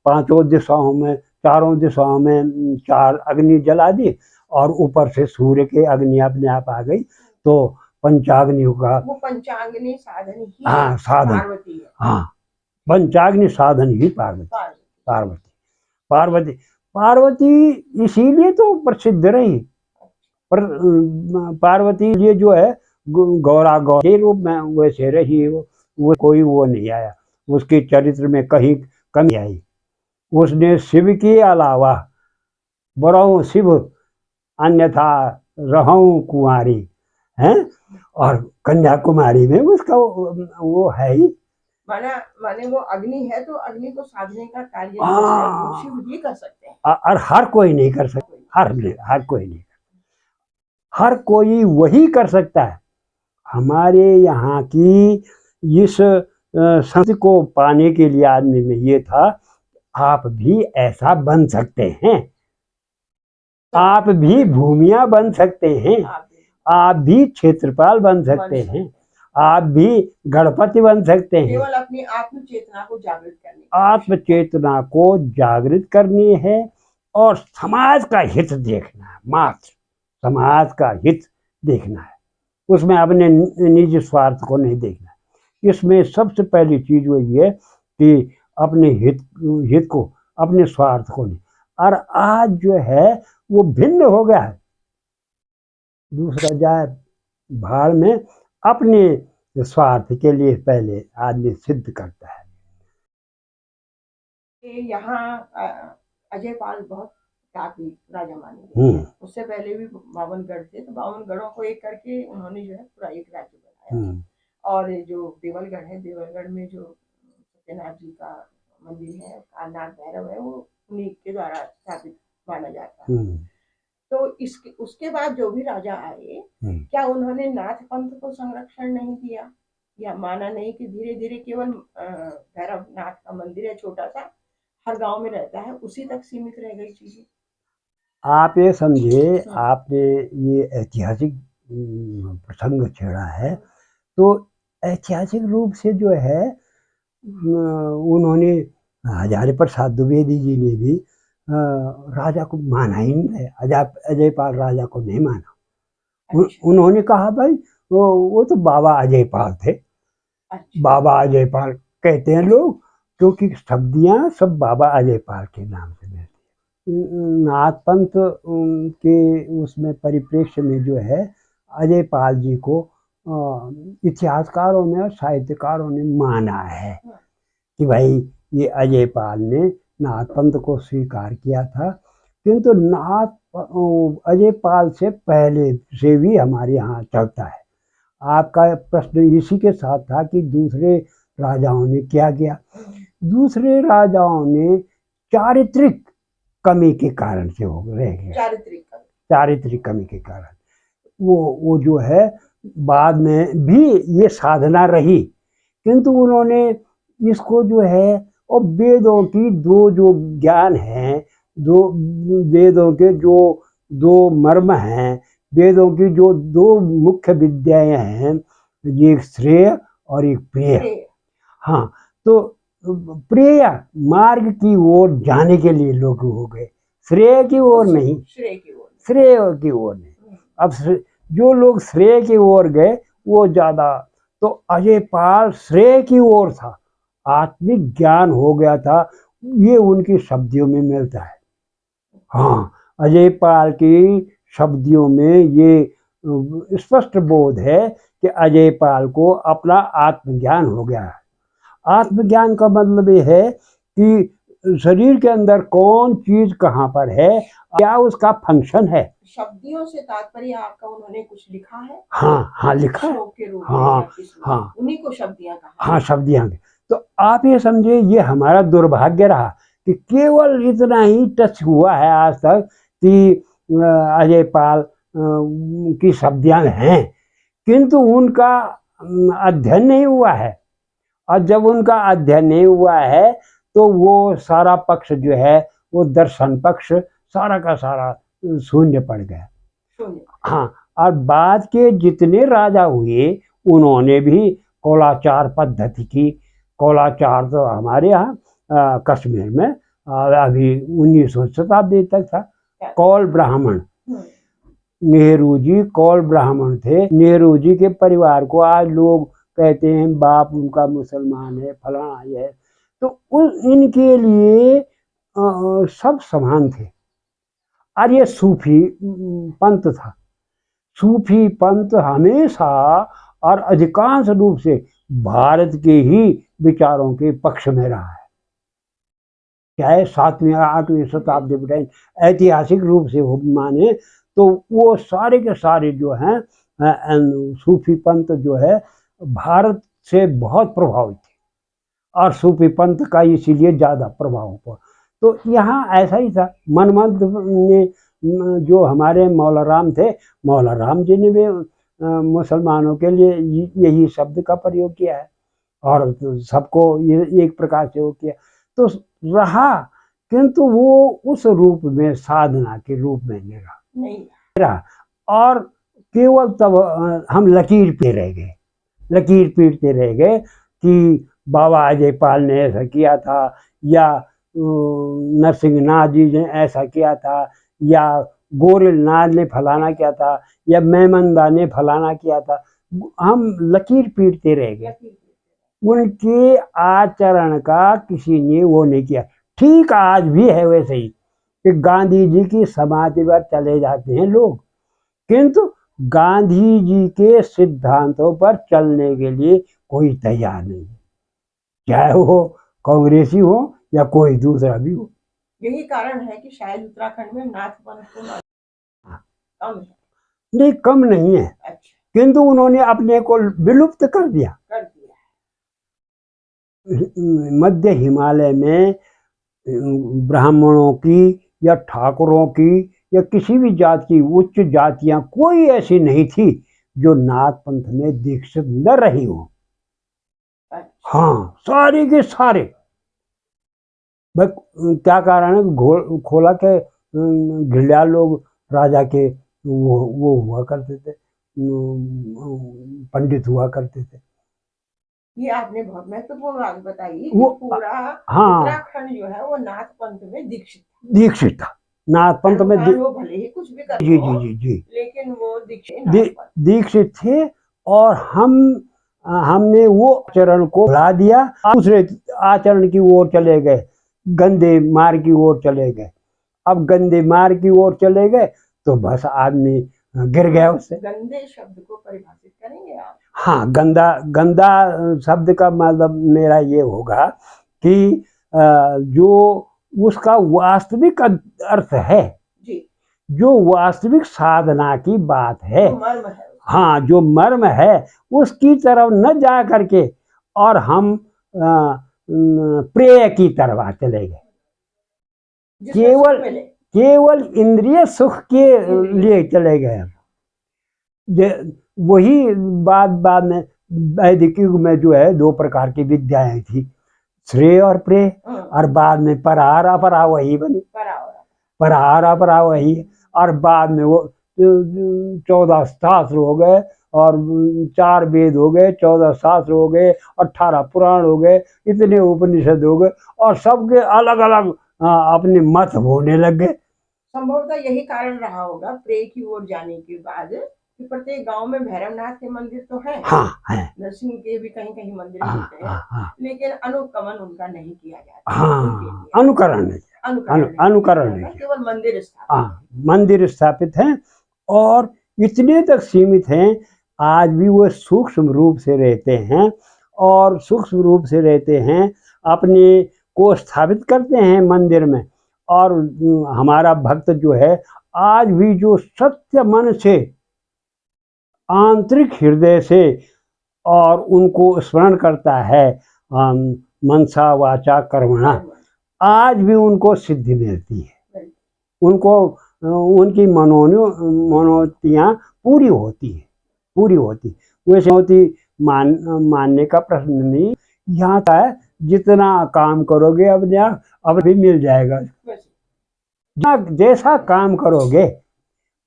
पांचों दिशाओं में, चारों दिशाओं में 4 अग्नि जला दी और ऊपर से सूर्य की अग्नि अपने आप आ गई। तो पंचाग्नियों का वो पंचाग्नि साधन ही हाँ साधन, पार्वती है। हाँ पंचाग्नि साधन ही पार्वती। पार्वती पार्वती पार्वती इसीलिए तो प्रसिद्ध रही। पर पार्वती ये जो है गौरा गौ के रूप में वैसे रही, वो कोई वो नहीं आया, उसके चरित्र में कहीं कमी आई। उसने शिव के अलावा बरहु शिव अन्यथा रहूं कुंवारी हैं, और कन्याकुमारी में उसका वो है ही। माने वो अग्नि है तो अग्नि को साधने का कार्य जो हाँ। है वो शिव ही कर सकते हैं। और हर कोई नहीं कर सकता, हर कोई नहीं, हर कोई वही कर सकता है। हमारे यहाँ की इस संस्कृति को पाने के लिए आदमी में ये था, आप भी ऐसा बन सकते हैं, आप भी भूमिया बन सकते हैं, आप भी क्षेत्रपाल बन सकते हैं, आप भी गणपति बन सकते हैं। केवल अपनी आत्म चेतना को जागृत करनी, आत्म चेतना को जागृत करनी है और समाज का हित देखना है, मात्र समाज का हित देखना है, उसमें अपने निजी स्वार्थ को नहीं देखना है। इसमें सबसे पहली चीज वही है कि अपने हित को, अपने स्वार्थ को नहीं। और आज जो है वो भिन्न हो गया है, दूसरा जाए भाड़ में, अपने स्वार्थ के लिए पहले आदमी सिद्ध करता है। यहाँ अजय पाल बहुत काफी राजा माने गए। उससे पहले भी 52 गढ़ थे, तो 52 गढ़ों को एक करके उन्होंने जो है पूरा एक राज्य बनाया। और जो देवलगढ़ है, देवलगढ़ में जो सत्यनाथ जी का मंदिर है, कालनाथ भैरव है, वो उन्हीं के द्वारा स्थापित माना जाता है। तो इसके उसके बाद जो भी राजा आए, क्या उन्होंने नाथ पंथ को संरक्षण नहीं दिया, या माना नहीं कि धीरे धीरे केवल भैरव नाथ का मंदिर है छोटा सा, हर गांव में रहता है, उसी तक सीमित रह गई चीजें? आप ये समझे, आपने ये ऐतिहासिक प्रसंग छेड़ा है, तो ऐतिहासिक रूप से जो है उन्होंने हजारी प्रसाद द्विवेदी जी ने भी राजा को माना ही नहीं है, अजय पाल राजा को नहीं माना। उन्होंने कहा भाई वो तो बाबा अजय पाल थे। बाबा अजय पाल कहते हैं लोग, क्योंकि शब्दियाँ सब बाबा अजय पाल के नाम से मिलती है। नाथ पंथ के उसमें परिप्रेक्ष्य में जो है अजय पाल जी को इतिहासकारों ने और साहित्यकारों ने माना है कि भाई ये अजय पाल ने नाथ पंथ को स्वीकार किया था। किंतु अजय पाल से पहले से भी हमारे यहाँ चलता है। आपका प्रश्न इसी के साथ था कि दूसरे राजाओं ने क्या किया। दूसरे राजाओं ने चारित्रिक कमी के कारण से हो रह गए, चारित्रिक कमी के कारण वो जो है बाद में भी ये साधना रही, किंतु उन्होंने इसको जो है, और वेदों की दो जो ज्ञान है, दो वेदों के जो दो मर्म हैं, वेदों की जो दो मुख्य विद्याएं हैं, एक श्रेय और एक प्रेय। हाँ, तो प्रेय मार्ग की ओर जाने के लिए लोग हो गए, श्रेय की ओर नहीं, श्रेय की ओर नहीं। अब जो लोग श्रेय की ओर गए वो ज्यादा, तो अजय पाल श्रेय की ओर था, आत्मिक ज्ञान हो गया था, ये उनकी शब्दियों में मिलता है। हाँ, अजय पाल की शब्दियों में ये स्पष्ट बोध है कि अजय पाल को अपना आत्मज्ञान हो गया है। आत्मज्ञान का मतलब ये है कि शरीर के अंदर कौन चीज कहाँ पर है, क्या उसका फंक्शन है। शब्दियों से तात्पर्य आपका, उन्होंने कुछ लिखा है? हाँ लिखा है। हाँ उन्हीं को शब्दियां कहा। हाँ, शब्दियां। तो आप ये समझे, ये हमारा दुर्भाग्य रहा कि केवल इतना ही टच हुआ है आज तक कि अजय पाल की शब्दियां हैं, किंतु उनका अध्ययन नहीं हुआ है। और जब उनका अध्ययन नहीं हुआ है तो वो सारा पक्ष जो है, वो दर्शन पक्ष सारा का सारा शून्य पड़ गया। हाँ, और बाद के जितने राजा हुए उन्होंने भी कौलाचार पद्धति की, कौलाचार तो हमारे यहाँ कश्मीर में अभी 19वीं शताब्दी तक था। कौल ब्राह्मण, हम्म, नेहरू जी कौल ब्राह्मण थे। नेहरू जी के परिवार को आज लोग कहते हैं बाप उनका मुसलमान है, फलाना ये है, तो इनके लिए सब समान थे। और ये सूफी पंथ था। सूफी पंथ हमेशा और अधिकांश रूप से भारत के ही विचारों के पक्ष में रहा है। चाहे 7वीं 8वीं शताब्दी में ऐतिहासिक रूप से हो माने तो वो सारे के सारे जो हैं सूफी पंथ जो है भारत से बहुत प्रभावित थे, और सूफी पंथ का इसीलिए ज़्यादा प्रभाव पड़ा। तो यहाँ ऐसा ही था। मनमंथ ने जो हमारे मौला राम थे, मौला राम जी ने भी मुसलमानों के लिए यही शब्द का प्रयोग किया है, और सबको ये एक प्रकार से वो किया तो रहा, किंतु वो उस रूप में साधना के रूप में नहीं रहा। और केवल तब हम लकीर पे रह गए, लकीर पीटते रह गए कि बाबा अजय पाल ने ऐसा किया था, या नरसिंहनाथ जी ने ऐसा किया था, या गोरलनाथ ने फलाना किया था, या मेमनदा ने फलाना किया था। हम लकीर पीटते रह गए, उनके आचरण का किसी ने वो नहीं किया। ठीक आज भी है वैसे ही कि गांधी जी की समाधि पर चले जाते हैं लोग, किंतु गांधी जी के सिद्धांतों पर चलने के लिए कोई तैयार नहीं, चाहे वो कांग्रेसी हो या कोई दूसरा भी हो। यही कारण है कि शायद उत्तराखंड में नाथ पंथ को कम है। नहीं, कम नहीं है। अच्छा, किंतु उन्होंने अपने को विलुप्त कर दिया। मध्य हिमालय में ब्राह्मणों की या ठाकुरों की या किसी भी जात की उच्च जातियां कोई ऐसी नहीं थी जो नाथ पंथ में दीक्षित न रही हो। हाँ, सारे के सारे। बस क्या कारण है, खोला के घिरलियाल लोग राजा के वो हुआ करते थे, पंडित हुआ करते थे। ये आपने बहुत महत्वपूर्ण बात बताई कि वो पूरा हाँ, उत्तराखंड जो है वो नाथ पंथ में दीक्षित था। नाथ पंथ में वो भले ही कुछ भी कर जी जी जी जी, लेकिन वो दीक्षित थे। और हमने वो आचरण को भुला दिया, दूसरे आचरण की ओर चले गए, गंदे मार्ग की ओर चले गए। अब गंदे मार्ग की ओर चले गए तो बस आदमी गिर गया उससे। गंदे शब्द को परिभाषित करेंगे आप? हाँ, गंदा शब्द का मतलब मेरा ये होगा कि जो उसका वास्तविक अर्थ है जी, जो वास्तविक साधना की बात है, मर्म है, हाँ, जो मर्म है उसकी तरफ न जा करके और हम प्रेय की तरफ चले गए, केवल इंद्रिय सुख के लिए चले गए। वही बाद में वैदिक युग में जो है 2 प्रकार की विद्याएं थी, श्रेय और प्रेय, और बाद में परार अपरा वही बनी, परार अपरा वही। और बाद में वो 14 शास्त्र हो गए, और 4 वेद हो गए, 14 शास्त्र हो गए, 18 पुराण हो गए, इतने उपनिषद हो गए, और सबके अलग अलग अपने मत होने लग गए। संभवतः यही कारण रहा होगा प्रेय की ओर जाने के बाद कि प्रत्येक गांव में भैरवनाथ के मंदिर तो है, हाँ, है, नरसिंह के भी कहीं कहीं मंदिर होते हैं, लेकिन अनुगमन उनका नहीं किया जाता। हाँ, अनुकरण नहीं, केवल मंदिर स्थापित हैं, और इतने तक सीमित हैं। आज भी वो सूक्ष्म रूप से रहते हैं, और सूक्ष्म रूप से रहते हैं, अपने को स्थापित करते हैं मंदिर में। और हमारा भक्त जो है आज भी जो सत्य मन से, आंतरिक हृदय से और उनको स्मरण करता है मनसा वाचा कर्मणा, आज भी उनको सिद्धि मिलती है, उनको उनकी मनोतियाँ पूरी होती वैसे होती। मानने का प्रश्न नहीं, यहाँ का है जितना काम करोगे अपने आप अब भी मिल जाएगा। जैसा काम करोगे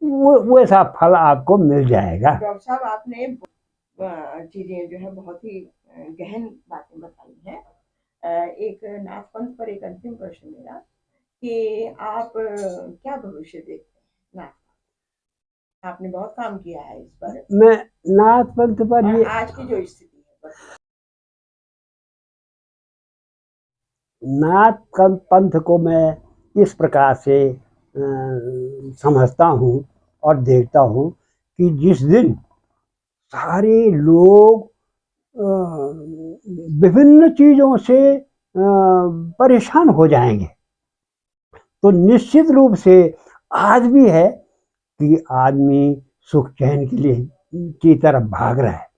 वैसा फल आपको मिल जाएगा। डॉक्टर साहब, आपने चीजें जो है बहुत ही गहन बातें बताई हैं। एक नाथ पंथ पर एक अंतिम प्रश्न मेरा कि आप क्या भविष्य देखते हैं नाथ? आपने बहुत काम किया है इस पर, मैं नाथ पंथ पर और ये आज की जो स्थिति है बस। नाथ पंथ को मैं इस प्रकार से समझता हूँ और देखता हूँ कि जिस दिन सारे लोग विभिन्न चीजों से परेशान हो जाएंगे, तो निश्चित रूप से आज भी है कि आदमी सुख चैन के लिए की तरफ भाग रहा है।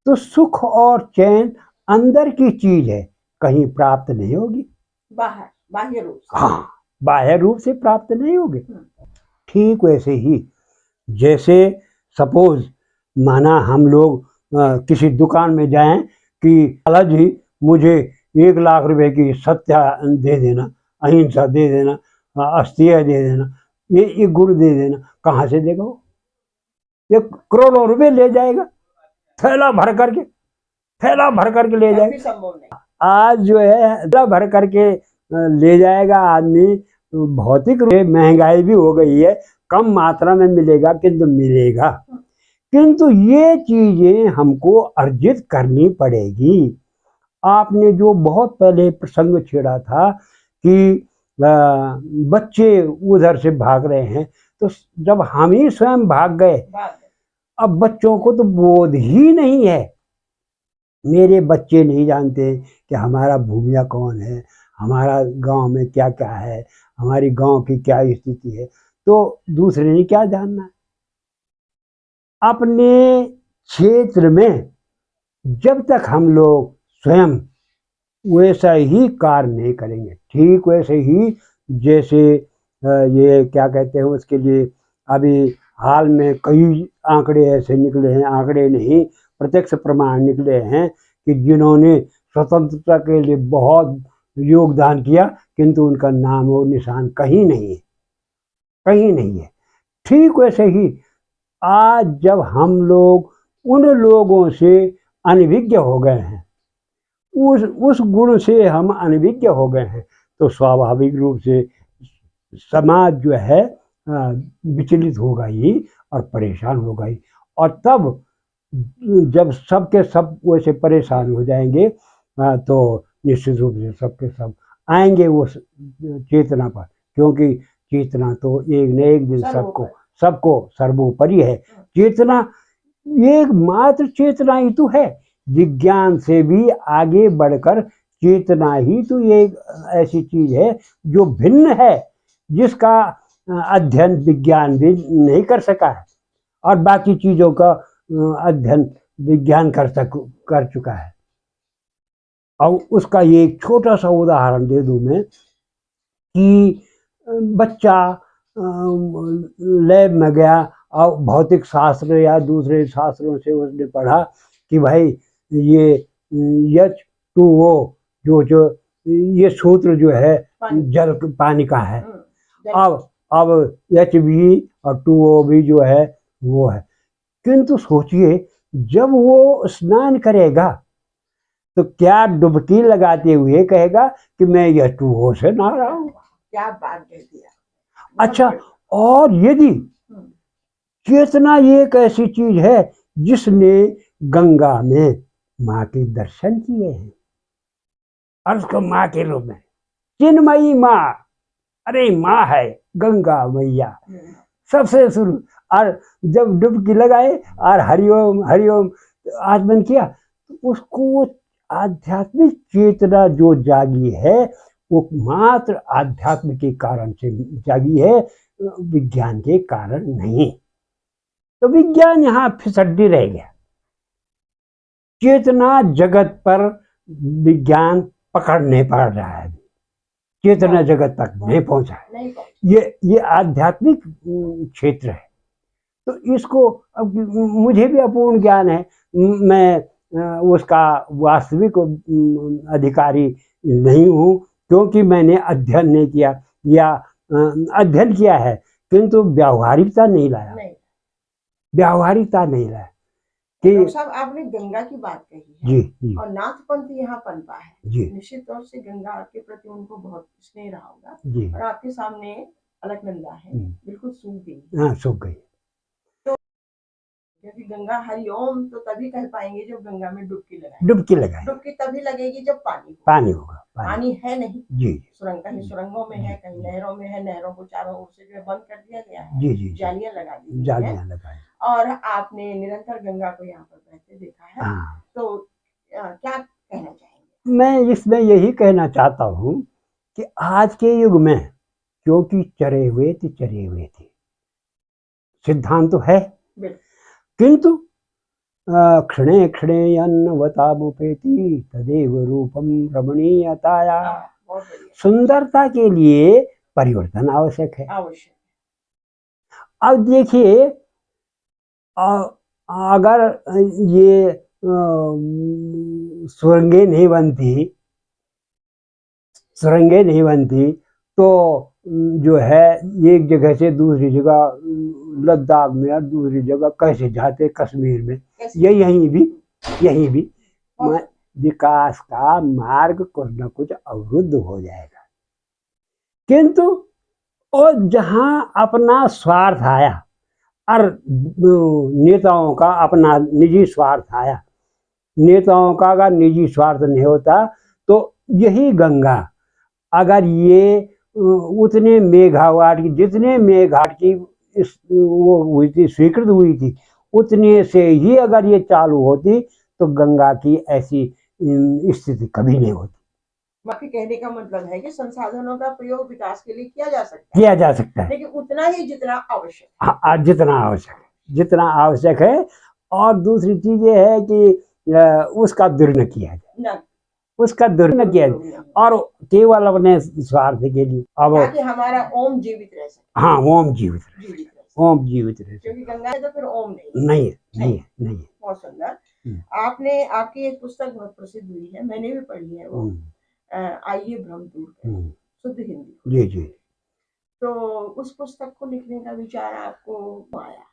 तो सुख और चैन अंदर की चीज है, कहीं प्राप्त नहीं होगी, बाहर बाह्य रूप से। हाँ, बाह्य रूप से प्राप्त नहीं होगी। ठीक वैसे ही जैसे सपोज माना हम लोग किसी दुकान में जाएं कि लाला जी मुझे 1 लाख रुपए की सत्या दे देना, अहिंसा दे देना, अस्तेय दे देना, ये गुण दे देना, कहाँ से देगा वो? ये करोड़ों रुपए ले जाएगा, थैला भर करके ले जाएगा। संभव नहीं। आज जो है थैला भर करके ले जाएगा आदमी। भौतिक रूप से महंगाई भी हो गई है, कम मात्रा में मिलेगा किंतु मिलेगा। किंतु ये चीजें हमको अर्जित करनी पड़ेगी। आपने जो बहुत पहले प्रसंग छेड़ा था कि बच्चे उधर से भाग रहे हैं, तो जब हम ही स्वयं भाग गए, अब बच्चों को तो बोध ही नहीं है। मेरे बच्चे नहीं जानते कि हमारा भूमिया कौन है, हमारा गांव में क्या क्या है, हमारी गांव की क्या स्थिति है, तो दूसरे ने क्या जानना है। अपने क्षेत्र में जब तक हम लोग स्वयं वैसा ही कार्य नहीं करेंगे, ठीक वैसे ही जैसे ये क्या कहते हैं उसके लिए, अभी हाल में कई आंकड़े ऐसे निकले हैं, आंकड़े नहीं प्रत्यक्ष प्रमाण निकले हैं कि जिन्होंने स्वतंत्रता के लिए बहुत योगदान किया किंतु उनका नाम और निशान कहीं नहीं है, कहीं नहीं है। ठीक वैसे ही आज जब हम लोग उन लोगों से अनभिज्ञ हो गए हैं, उस गुण से हम अनभिज्ञ हो गए हैं, तो स्वाभाविक रूप से समाज जो है विचलित होगा ही और परेशान होगा ही। और तब जब सबके सब वैसे परेशान हो जाएंगे तो निश्चित रूप से सबके सब आएंगे उस चेतना पर, क्योंकि चेतना तो एक न एक दिन सबको सर्वोपरि है। चेतना एकमात्र चेतना ही तो है, विज्ञान से भी आगे बढ़कर चेतना ही तो एक ऐसी चीज है जो भिन्न है, जिसका अध्ययन विज्ञान भी नहीं कर सका है और बाकी चीजों का अध्ययन विज्ञान कर चुका है। और उसका ये एक छोटा सा उदाहरण दे दूं मैं कि बच्चा लैब में गया और भौतिक शास्त्र या दूसरे शास्त्रों से उसने पढ़ा कि भाई ये H2O जो ये सूत्र जो है जल पानी का है, अब Hb और 2O भी जो है वो है। किंतु सोचिए जब वो स्नान करेगा तो क्या डुबकी लगाते हुए कहेगा कि मैं यह 2O से नहा रहा हूँ? क्या बात कह दिया। अच्छा, और यदि चेतना एक ऐसी चीज है जिसने गंगा में माँ के दर्शन किए हैं, और उसको माँ के रूप में चिन्मयी माँ, अरे माँ है गंगा मैया सबसे शुरू, और जब डुबकी लगाए और हरिओम हरिओम आचमन किया तो उसको आध्यात्मिक चेतना जो जागी है वो मात्र आध्यात्म के कारण से जागी है, विज्ञान के कारण नहीं। तो विज्ञान यहाँ फिसड्डी रह गया, चेतना जगत पर विज्ञान पकड़ नहीं पा रहा है, चेतना जगत तक नहीं पहुंचा है। ये आध्यात्मिक क्षेत्र है, तो इसको मुझे भी अपूर्ण ज्ञान है, मैं उसका वास्तविक अधिकारी नहीं हूँ, क्योंकि मैंने अध्ययन नहीं किया या अध्ययन किया है किंतु व्यावहारिकता नहीं लाया, व्यावहारिकता नहीं लाया। कि डॉक्टर साहब आपने गंगा की बात कही है जी जी और नाथ पंथ यहाँ पनपा है, जी निश्चित तौर से गंगा के प्रति उनको बहुत स्नेह रहा होगा जी। और आपके सामने अलकनंदा है, बिल्कुल सूख गई है। हाँ, सूख गई। क्योंकि गंगा हरिओम तो तभी कह पाएंगे जब गंगा में डुबकी लगाएंगे। डुबकी लगाए, डुबकी तभी लगेगी जब पानी हो। पानी होगा, पानी है नहीं, जी सुरंग कहीं सुरंगों में है, कहीं नहरों में है, नहरों को चारों ओर से जो है बंद कर दिया गया है, जी जी, जालियां लगा दी गई हैं जालियां लगाए। और आपने निरंतर गंगा को यहाँ पर बहते देखा है। हाँ, तो क्या कहना चाहेंगे? मैं इसमें यही कहना चाहता हूँ कि आज के युग में, क्योंकि चरे हुए थे, सिद्धांत तो है, बिल्कुल किंतु क्षणे क्षणे अन्नवतामुपेति तदेव रूपम रमणीयताया। बहुत बढ़िया, सुंदरता के लिए परिवर्तन आवश्यक है। आवश्यक। अब देखिए, अगर ये सुरंगें नहीं बनती तो जो है एक जगह से दूसरी जगह, लद्दाख में और दूसरी जगह कैसे जाते, कश्मीर में, ये यहीं भी विकास का मार्ग कुछ न कुछ अवरुद्ध हो जाएगा। किंतु और जहां अपना स्वार्थ आया और नेताओं का अपना निजी स्वार्थ आया, नेताओं का अगर निजी स्वार्थ नहीं होता तो यही गंगा अगर ये उतने मेगावाट की, जितने मेगावाट की वो हुई थी, स्वीकृत हुई थी, उतने से ही अगर ये चालू होती तो गंगा की ऐसी स्थिति कभी नहीं होती। बाकी कहने का मतलब है कि संसाधनों का प्रयोग विकास के लिए किया जा सकता है, लेकिन उतना ही जितना आवश्यक है। हाँ, जितना आवश्यक है। और दूसरी चीज ये है कि उसका दुर्न किया जाए, उसका दुर्न किया जाए और केवल अपने स्वार्थ के लिए। अब ताकि हमारा ओम जीवित रह सके। हाँ, ओम जीवित रहे, क्योंकि गंगा है तो फिर ओम नहीं है। बहुत सुंदर। आपने, आपकी एक पुस्तक बहुत प्रसिद्ध हुई है, मैंने भी पढ़ी है, वो आइए भ्रम दूर करें, शुद्ध हिंदी। जी। तो उस पुस्तक को लिखने का विचार आपको आया?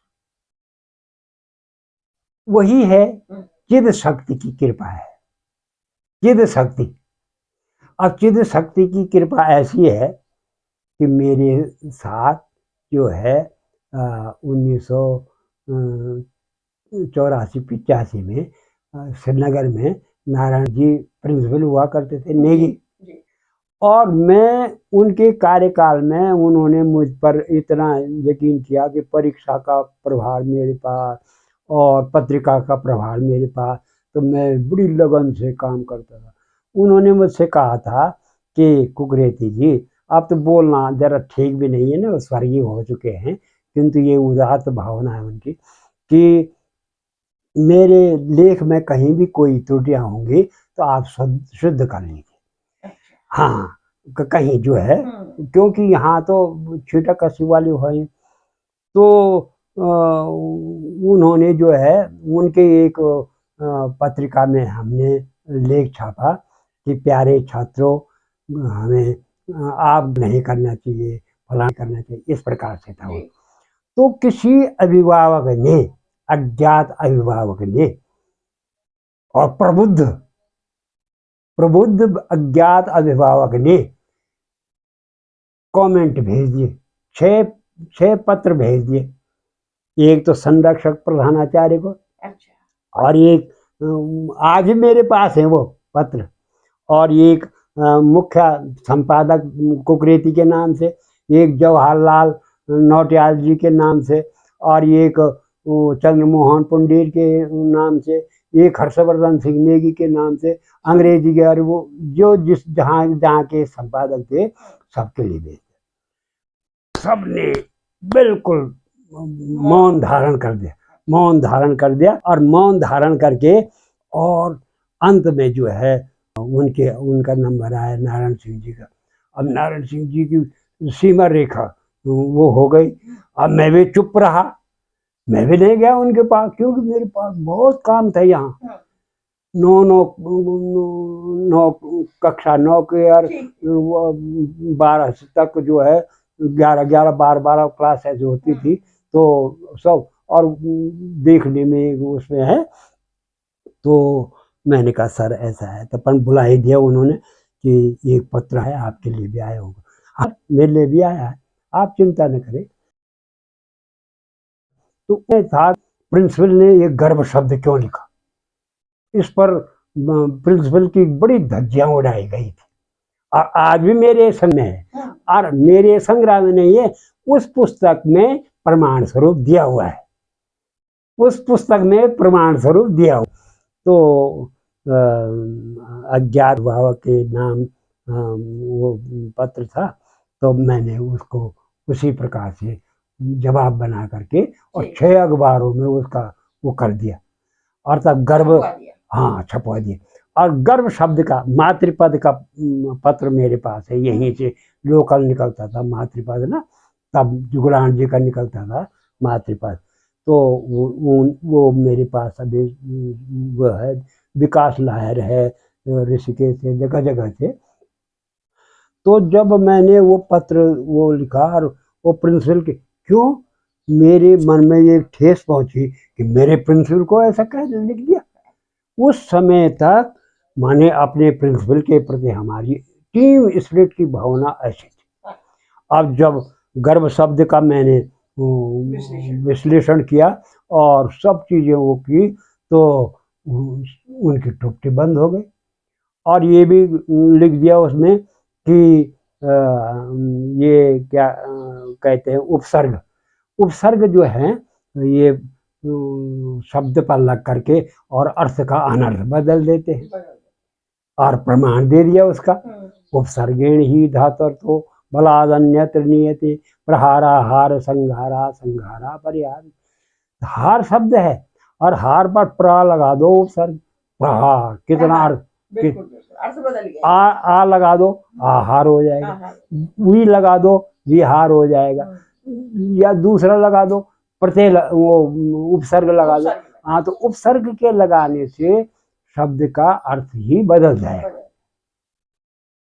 वही है, चिद शक्ति की कृपा है, चिद शक्ति। अब चिद शक्ति की कृपा ऐसी है कि मेरे साथ जो है 1984-85 में श्रीनगर में नारायण जी प्रिंसिपल हुआ करते थे, नेगी। और मैं उनके कार्यकाल में उन्होंने मुझ पर इतना यकीन किया कि परीक्षा का प्रभार मेरे पास और पत्रिका का प्रभार मेरे पास, तो मैं बड़ी लगन से काम करता था। उन्होंने मुझसे कहा था कि कुकरेती जी, आप तो बोलना जरा ठीक भी नहीं है ना, स्वर्गीय हो चुके हैं, किंतु ये उदात्त भावना है उनकी कि मेरे लेख में कहीं भी कोई त्रुटियां होंगी तो आप शुद्ध कर लीजिए। हाँ, कहीं जो है, क्योंकि यहाँ तो छीटा कसी वाली है। तो उन्होंने जो है उनके एक पत्रिका में हमने लेख छापा कि प्यारे छात्रों, हमें आप नहीं करना चाहिए, फलाना करना चाहिए, इस प्रकार से था वो। तो किसी अभिभावक ने, अज्ञात अभिभावक ने और प्रबुद्ध अज्ञात अभिभावक ने कमेंट भेज दिए, 6 पत्र भेज दिए। एक तो संरक्षक प्रधानाचार्य को, और एक आज मेरे पास है वो पत्र, और एक मुख्य संपादक कुकरेती के नाम से, एक जवाहरलाल नौटियाल जी के नाम से, और एक चंद्रमोहन पंडित के नाम से, एक हर्षवर्धन सिंह नेगी के नाम से, अंग्रेजी के, और वो जो जिस जहाँ के संपादक थे सबके लिए भेजे। सबने बिल्कुल मौन धारण कर दिया, और मौन धारण करके, और अंत में जो है उनका नंबर आया नारायण सिंह जी का। अब नारायण सिंह जी की सीमा रेखा वो हो गई। अब मैं भी चुप रहा, मैं भी नहीं गया उनके पास, क्योंकि मेरे पास बहुत काम था यहाँ। 9 कक्षा 9 के और 12 तक जो है 11 12 क्लास ऐसी होती थी, तो सब, और देखने में उसमें है। तो मैंने कहा सर ऐसा है, तो अपन बुला ही दिया उन्होंने कि एक पत्र है आपके लिए भी आया होगा। हाँ मेरे लिए भी आया है, आप चिंता न करें। तो था प्रिंसिपल ने ये गर्व शब्द क्यों लिखा, इस पर प्रिंसिपल की बड़ी धज्जियां उड़ाई गई थी और आज भी मेरे संग में है और मेरे संग्रह में नहीं है, उस पुस्तक में प्रमाण स्वरूप दिया हुआ है, उस पुस्तक में प्रमाण स्वरूप दिया हुआ। तो अज्ञात भाव के नाम वो पत्र था, तो मैंने उसको उसी प्रकार से जवाब बना करके और 6 अखबारों में उसका वो कर दिया और तब गर्व, हाँ छपवा दिया। और गर्व शब्द का मातृपद का पत्र मेरे पास है, यहीं से लोकल निकलता था मातृपद ना, तब जुगलान जी का निकलता था मातृपद। तो वो मेरे पास अभी वो है, विकास लहर है ऋषिकेश से, जगह जगह से। तो जब मैंने वो पत्र वो लिखा और वो प्रिंसिपल के, क्यों मेरे मन में ये ठेस पहुंची कि मेरे प्रिंसिपल को ऐसा कह लिख दिया। उस समय तक माने अपने प्रिंसिपल के प्रति हमारी टीम स्पिरिट की भावना ऐसी थी। अब जब गर्व शब्द का मैंने विश्लेषण किया और सब चीज़ें वो की, तो उनकी टुकटी बंद हो गई। और ये भी लिख दिया उसमें कि ये क्या कहते हैं, उपसर्ग, उपसर्ग जो है ये शब्द पर लग करके और अर्थ का अनर्थ बदल देते हैं। और प्रमाण दे दिया उसका, उपसर्गेण ही धातुर्थो बलादन्यत्र नियते प्रहारा हार संघारा संघारा परिहार। हार शब्द है और हार पर प्रा लगा दो उपसर्ग, प्रहार कितना अर्थ बदल गया। आ लगा दो आहार हो जाएगा, वी लगा दो विहार हो जाएगा, या दूसरा लगा दो प्रत्यय वो उपसर्ग लगा दो। हाँ तो उपसर्ग के लगाने से शब्द का अर्थ ही बदल जाएगा।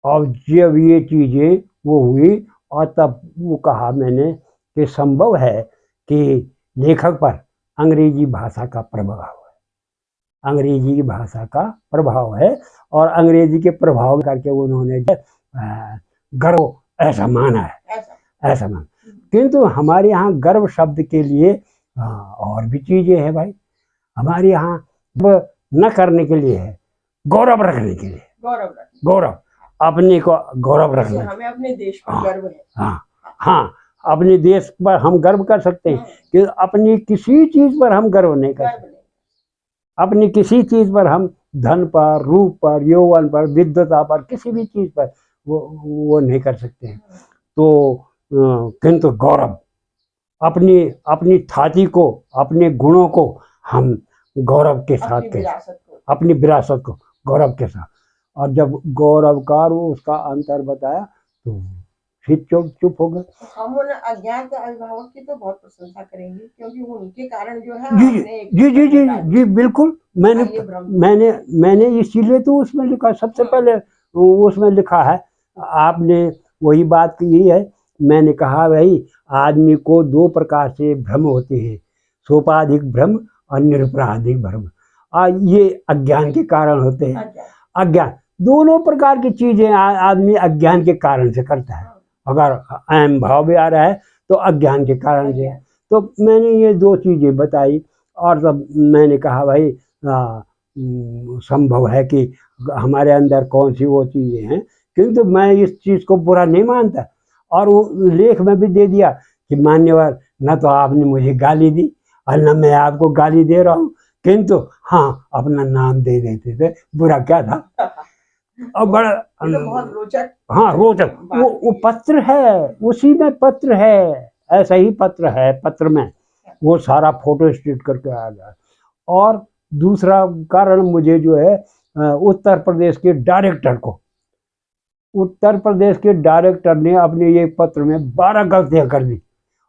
और जब ये चीजें वो हुई और तब वो कहा मैंने कि संभव है कि लेखक पर अंग्रेजी भाषा का प्रभाव है, अंग्रेजी की भाषा का प्रभाव है और अंग्रेजी के प्रभाव करके उन्होंने गर्व ऐसा माना है, ऐसा माना। किंतु हमारे यहाँ गर्व शब्द के लिए और भी चीजें हैं भाई। हमारे यहाँ न करने के लिए है, गौरव रखने के लिए, गौरव अपने को गौरव रखना, हमें अपने देश पर गर्व है। हाँ हाँ, अपने देश पर हम गर्व कर सकते हैं कि अपनी किसी चीज पर हम गर्व नहीं कर सकते। अपनी किसी चीज पर हम धन पर, रूप पर, यौवन पर, विद्वता पर, किसी भी चीज पर वो नहीं कर सकते हैं। तो किंतु गौरव अपनी थाती को, अपने गुणों को हम गौरव के साथ अपनी विरासत को गौरव के साथ। और जब गौरवकार उसका अंतर बताया तो फिर चुप हो गए। हम उन अज्ञात अभिभावक की तो बहुत प्रशंसा करेंगे, क्योंकि वो उनके कारण जो है जी जी जी जी जी बिल्कुल। मैंने इसीलिए तो उसमें लिखा, सबसे पहले उसमें लिखा है। आपने वही बात की है, मैंने कहा भाई आदमी को 2 प्रकार से भ्रम होते हैं, सोपाधिक भ्रम और निरपराधिक भ्रम। ये अज्ञान के कारण होते हैं। अज्ञान दोनों प्रकार की चीजें आदमी अज्ञान के कारण से करता है। अगर अहम भाव भी आ रहा है तो अज्ञान के कारण से है। तो मैंने ये 2 चीजें बताई और तब मैंने कहा भाई संभव है कि हमारे अंदर कौन सी वो चीजें हैं, किंतु मैं इस चीज को बुरा नहीं मानता। और वो लेख में भी दे दिया कि मान्यवर, न तो आपने मुझे गाली दी और न मैं आपको गाली दे रहा हूँ, किंतु हाँ अपना नाम दे देते थे, बुरा क्या था। और बड़ा बहुत रोचक, हाँ रोचक वो पत्र है, उसी में पत्र है, ऐसा ही पत्र है। पत्र में वो सारा फोटो स्टेट करके आ गया। और दूसरा कारण मुझे जो है उत्तर प्रदेश के डायरेक्टर को, उत्तर प्रदेश के डायरेक्टर ने अपने ये पत्र में 12 गलतियां कर दी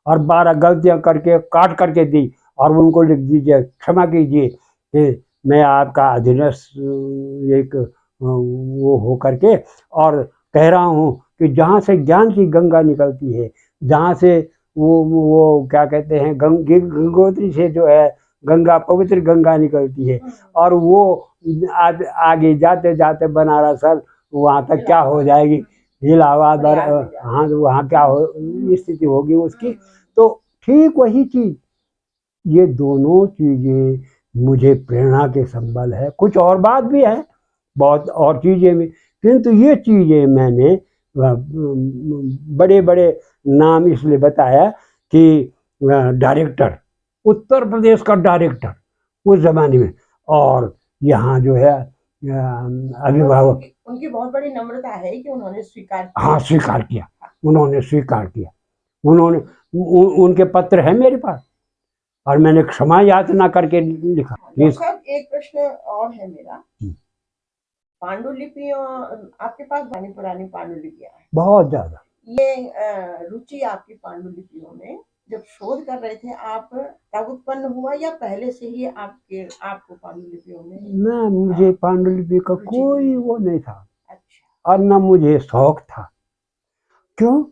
और 12 गलतियां करके काट करके दी और उनको लिख दीजिए क्षमा कीजिए कि मैं आपका अधीनस्थ एक वो हो करके और कह रहा हूँ कि जहाँ से ज्ञान की गंगा निकलती है, जहाँ से वो क्या कहते हैं, गंगोत्री से जो है गंगा, पवित्र गंगा निकलती है, और वो आगे जाते जाते बनारस वहाँ तक क्या हो जाएगी, इलाहाबाद, और हाँ वहाँ क्या हो स्थिति होगी उसकी। तो ठीक वही चीज, ये दोनों चीजें मुझे प्रेरणा के संबल है। कुछ और बात भी है, बहुत और चीजें भी, किंतु ये चीजें मैंने बड़े बड़े नाम इसलिए बताया कि डायरेक्टर, उत्तर प्रदेश का डायरेक्टर उस जमाने में, और यहाँ जो है अभिभावक, उनकी बहुत बड़ी नम्रता है कि उन्होंने स्वीकार किया। हाँ स्वीकार किया, उन्होंने स्वीकार किया, उन्होंने उनके पत्र है मेरे पास, और मैंने क्षमा याचना करके लिखा। एक प्रश्न और है मेरा, पांडुलिपियों, आपके पास पुरानी पांडुलिपियां हैं बहुत ज्यादा। ये रुचि आपकी पांडुलिपियों में जब शोध कर रहे थे आप तब उत्पन्न हुआ, या पहले से ही आपको पांडुलिपियों में? ना, मुझे पांडुलिपि का कोई वो नहीं था। अच्छा। और न मुझे शौक था। क्यों?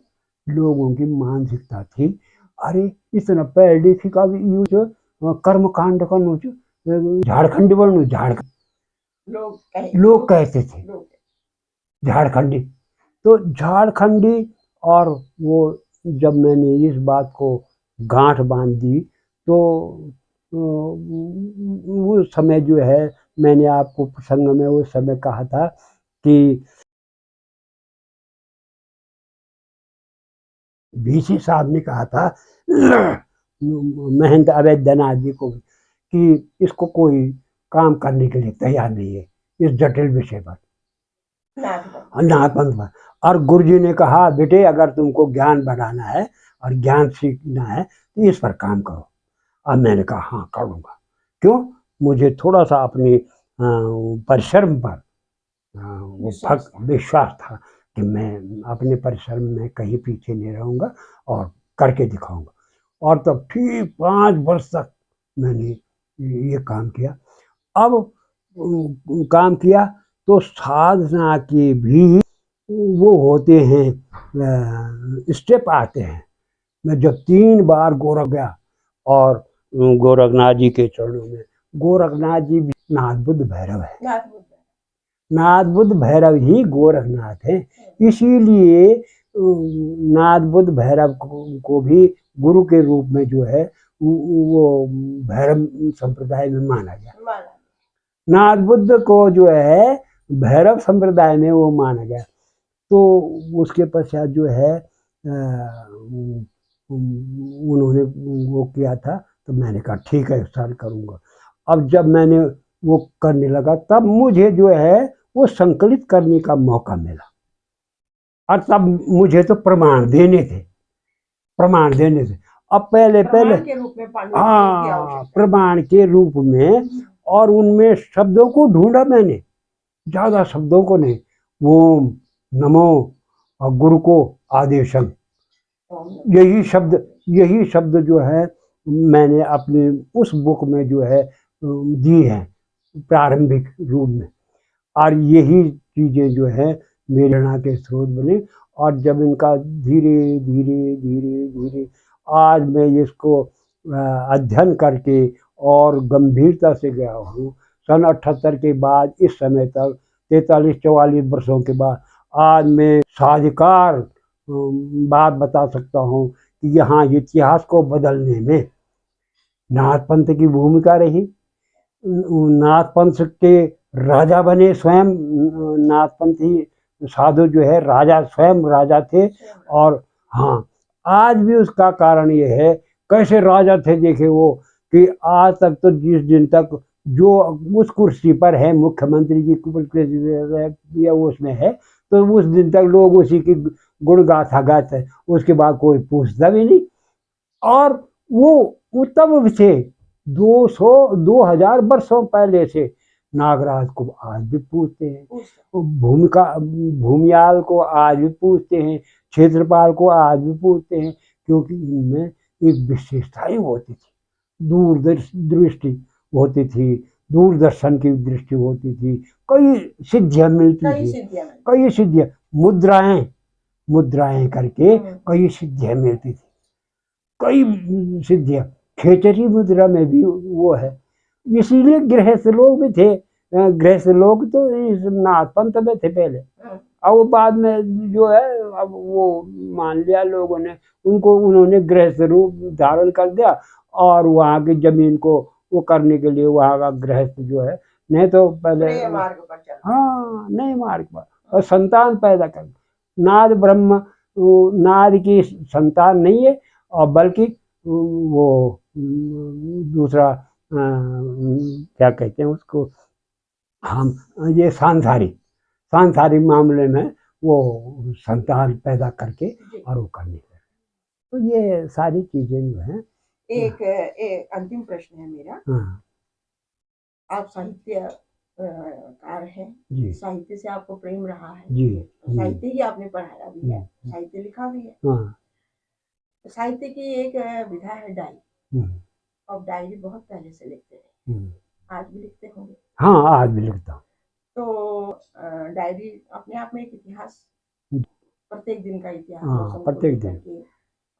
लोगों की मानसिकता थी, अरे इतना पढ़ लिखी का भी यूज कर्म कांड का नोच झारखंडी बनू, झारखंड लोग कहते थे झारखंडी। तो झारखंडी, और वो जब मैंने इस बात को गांठ बांध दी तो उस समय जो है, मैंने आपको प्रसंग में उस समय कहा था कि VC साहब ने कहा था महंत अवैधनाथ जी को कि इसको कोई काम करने के लिए तैयार नहीं है इस जटिल विषय पर, नाथपंथ पर। और गुरुजी ने कहा, बेटे अगर तुमको ज्ञान बढ़ाना है और ज्ञान सीखना है तो इस पर काम करो। अब मैंने कहा हाँ करूँगा। क्यों? मुझे थोड़ा सा अपने परिश्रम पर विश्वास था कि मैं अपने परिश्रम में कहीं पीछे नहीं रहूँगा और करके दिखाऊंगा। और तब ठीक 5 वर्ष तक मैंने ये काम किया। अब काम किया तो साधना के भी वो होते हैं, स्टेप आते हैं। मैं जब 3 बार गोरख गया, और गोरखनाथ जी के चरणों में, गोरखनाथ जी भी नाथ बुद्ध भैरव है, नाथ बुद्ध भैरव ही गोरखनाथ है। इसीलिए नाथ बुद्ध भैरव को भी गुरु के रूप में जो है वो भैरव संप्रदाय में माना गया। नाथ बुद्ध को जो है भैरव संप्रदाय में वो माना गया। तो उसके पश्चात जो है उन्होंने वो किया था, तो मैंने कहा ठीक है सर करूँगा। अब जब मैंने वो करने लगा तब मुझे जो है वो संकलित करने का मौका मिला, और तब मुझे तो प्रमाण देने थे। अब पहले के रूप में हाँ प्रमाण के रूप में, और उनमें शब्दों को ढूंढा मैंने, ज्यादा शब्दों को नहीं। ओम नमो और गुरु को आदेशम, यही शब्द जो है मैंने अपने उस बुक में जो है दी है प्रारंभिक रूप में। और यही चीजें जो है मेरे प्रेरणा के स्रोत बने। और जब इनका धीरे धीरे धीरे धीरे आज मैं इसको अध्ययन करके और गंभीरता से गया हूँ, सन 78 के बाद इस समय तक 43-44 वर्षों के बाद आज मैं साधिकार बात बता सकता हूँ कि यहाँ इतिहास को बदलने में नाथपंथ की भूमिका रही। नाथपंथ के राजा बने स्वयं नाथपंथी साधु जो है, राजा स्वयं राजा थे। और हाँ आज भी उसका कारण ये है, कैसे राजा थे देखे वो, कि आज तक तो जिस दिन तक जो उस कुर्सी पर है मुख्यमंत्री की या उसमें है, तो उस दिन तक लोग उसी की गुण गाथा गाते हैं, उसके बाद कोई पूछता भी नहीं। और वो तब से 2000 वर्षों पहले से नागराज को आज भी पूछते हैं, भूमियाल को आज भी पूछते हैं, क्षेत्रपाल को आज भी पूछते हैं, क्योंकि इनमें एक विशेषताएं होती थी, दूरदृष्टि होती थी, दूरदर्शन की दृष्टि होती थी, कई सिद्धियां मिलती थी, कई सिद्धियां मुद्राएं करके कई सिद्धियां मिलती थी। कई सिद्धियां, खेचरी मुद्रा में भी वो है। इसीलिए गृहस्थ लोग भी थे, गृहस्थ लोग तो इस नाथ पंथ में थे पहले, अब वो बाद में जो है अब वो मान लिया लोगों ने, उन्होंने गृहस्थ रूप धारण कर दिया और वहाँ की जमीन को वो करने के लिए वहाँ का गृहस्थ जो है, नहीं तो पहले नए मार्ग पर चल, हाँ नए मार्ग पर, और संतान पैदा कर। नाद ब्रह्म नाद की संतान नहीं है, और बल्कि वो दूसरा क्या कहते हैं उसको, हम ये सांसारिक मामले में वो संतान पैदा करके और वो करने लगे। तो ये सारी चीजें जो हैं। एक अंतिम प्रश्न है मेरा। हाँ आप साहित्यकार हैं जी साहित्य से आपको प्रेम रहा है जी साहित्य ही आपने पढ़ाया भी है, साहित्य लिखा भी है। हाँ साहित्य की एक विधा है डायरी, और डायरी बहुत पहले से लिखते हैं, आज भी लिखते होंगे। हाँ आज भी लिखता हूँ। तो डायरी अपने आप में एक इतिहास, प्रत्येक दिन का इतिहास, हाँ प्रत्येक दिन,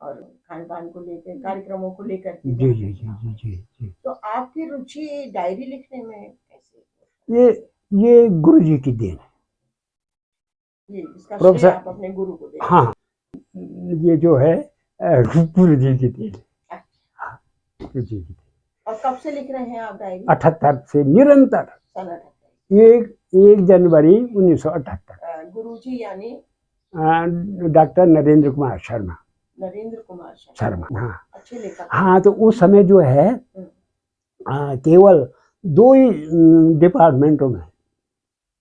और खान पान को लेकर, कार्यक्रमों को लेकर के। जी जी जी जी जी जी। तो आपकी रुचि डायरी लिखने में कैसे? ये गुरु जी की देन है। ये इसका प्रोफेसर श्रेय आप अपने गुरु को दें। हाँ ये जो है गुरु जी की देन है। हाँ, गुरु जी की देन। और कब से लिख रहे हैं आप डायरी? 78 से निरंतर, सन 78। 1 जनवरी 1978। गुरु जी यानी डॉक्टर नरेंद्र कुमार शर्मा। नरेंद्र कुमार शर्मा, हाँ अच्छे लेखक। हाँ, तो उस समय जो है केवल 2 ही डिपार्टमेंटों में,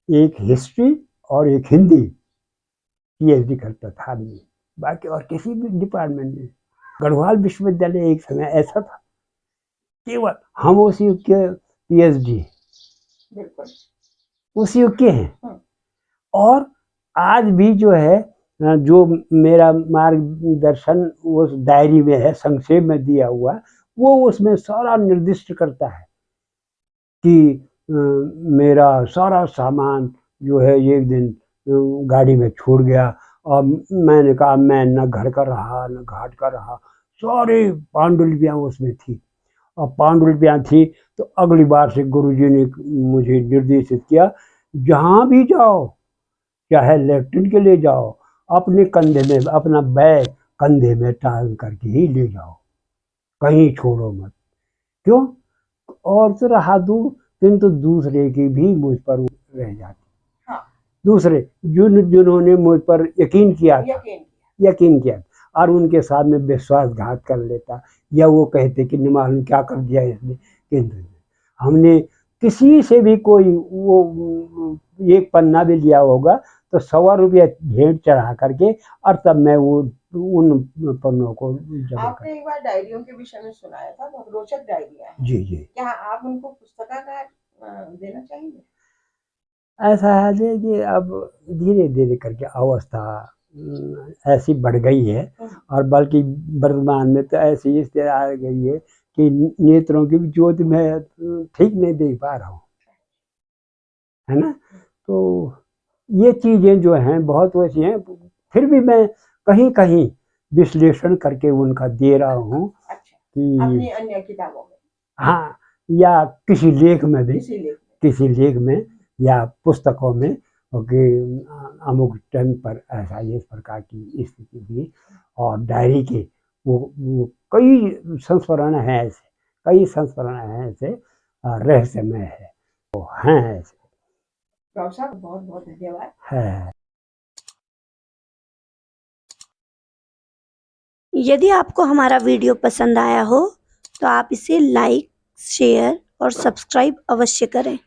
एक हिस्ट्री और एक हिंदी पीएचडी करता था आदमी, बाकी और किसी भी डिपार्टमेंट में। गढ़वाल विश्वविद्यालय एक समय ऐसा था, केवल हम उसी युग के पीएचडी, बिल्कुल उसी युग के हैं। और आज भी जो है, जो मेरा मार्गदर्शन उस डायरी में है, संक्षेप में दिया हुआ, वो उसमें सारा निर्दिष्ट करता है कि मेरा सारा सामान जो है एक दिन गाड़ी में छूट गया, और मैंने कहा मैं न घर का रहा न घाट का रहा, सारी पांडुलिपियाँ उसमें थी। और पांडुलिपियाँ थी तो अगली बार से गुरुजी ने मुझे निर्देशित किया, जहाँ भी जाओ, चाहे लेफ्टिन के ले जाओ, अपने कंधे में अपना बैग कंधे में टांग करके ही ले जाओ, कहीं छोड़ो मत। क्यों? और तो रहा दूर, किंतु दूसरे की भी मुझ पर रह जाती। हाँ। दूसरे जिन्होंने मुझ पर यकीन किया और उनके साथ में विश्वासघात कर लेता, या वो कहते कि निमालूम क्या कर दिया इसने, किंतु हमने किसी से भी कोई वो एक पन्ना भी लिया होगा तो 100 रुपया भेंट चढ़ा करके, और तब मैं वो उन पन्नों को जमा। आपने एक बार डायरियों के विषय में सुनाया था, बहुत रोचक डायरियां हैं। जी जी। क्या आप उनको पुस्तकाकार देना चाहेंगे? ऐसा है कि अब धीरे धीरे करके अवस्था ऐसी बढ़ गई है, और बल्कि वर्तमान में तो ऐसी स्थिति आ गई है कि नेत्रों की ज्योति मैं ठीक नहीं देख पा रहा हूँ, है ना। तो ये चीज़ें जो हैं बहुत वैसी हैं, फिर भी मैं कहीं कहीं विश्लेषण करके उनका दे रहा हूँ। अच्छा, कि अपनी अन्य किताबों में, हाँ, या किसी लेख में भी, किसी लेख में या पुस्तकों में, कि अमुक टाइम पर ऐसा इस प्रकार की स्थिति थी। और डायरी के वो कई संस्मरण हैं ऐसे, रहस्यमय है, वो हैं ऐसे। डॉक्टर साहब बहुत बहुत धन्यवाद है। यदि आपको हमारा वीडियो पसंद आया हो तो आप इसे लाइक, शेयर और सब्सक्राइब अवश्य करें।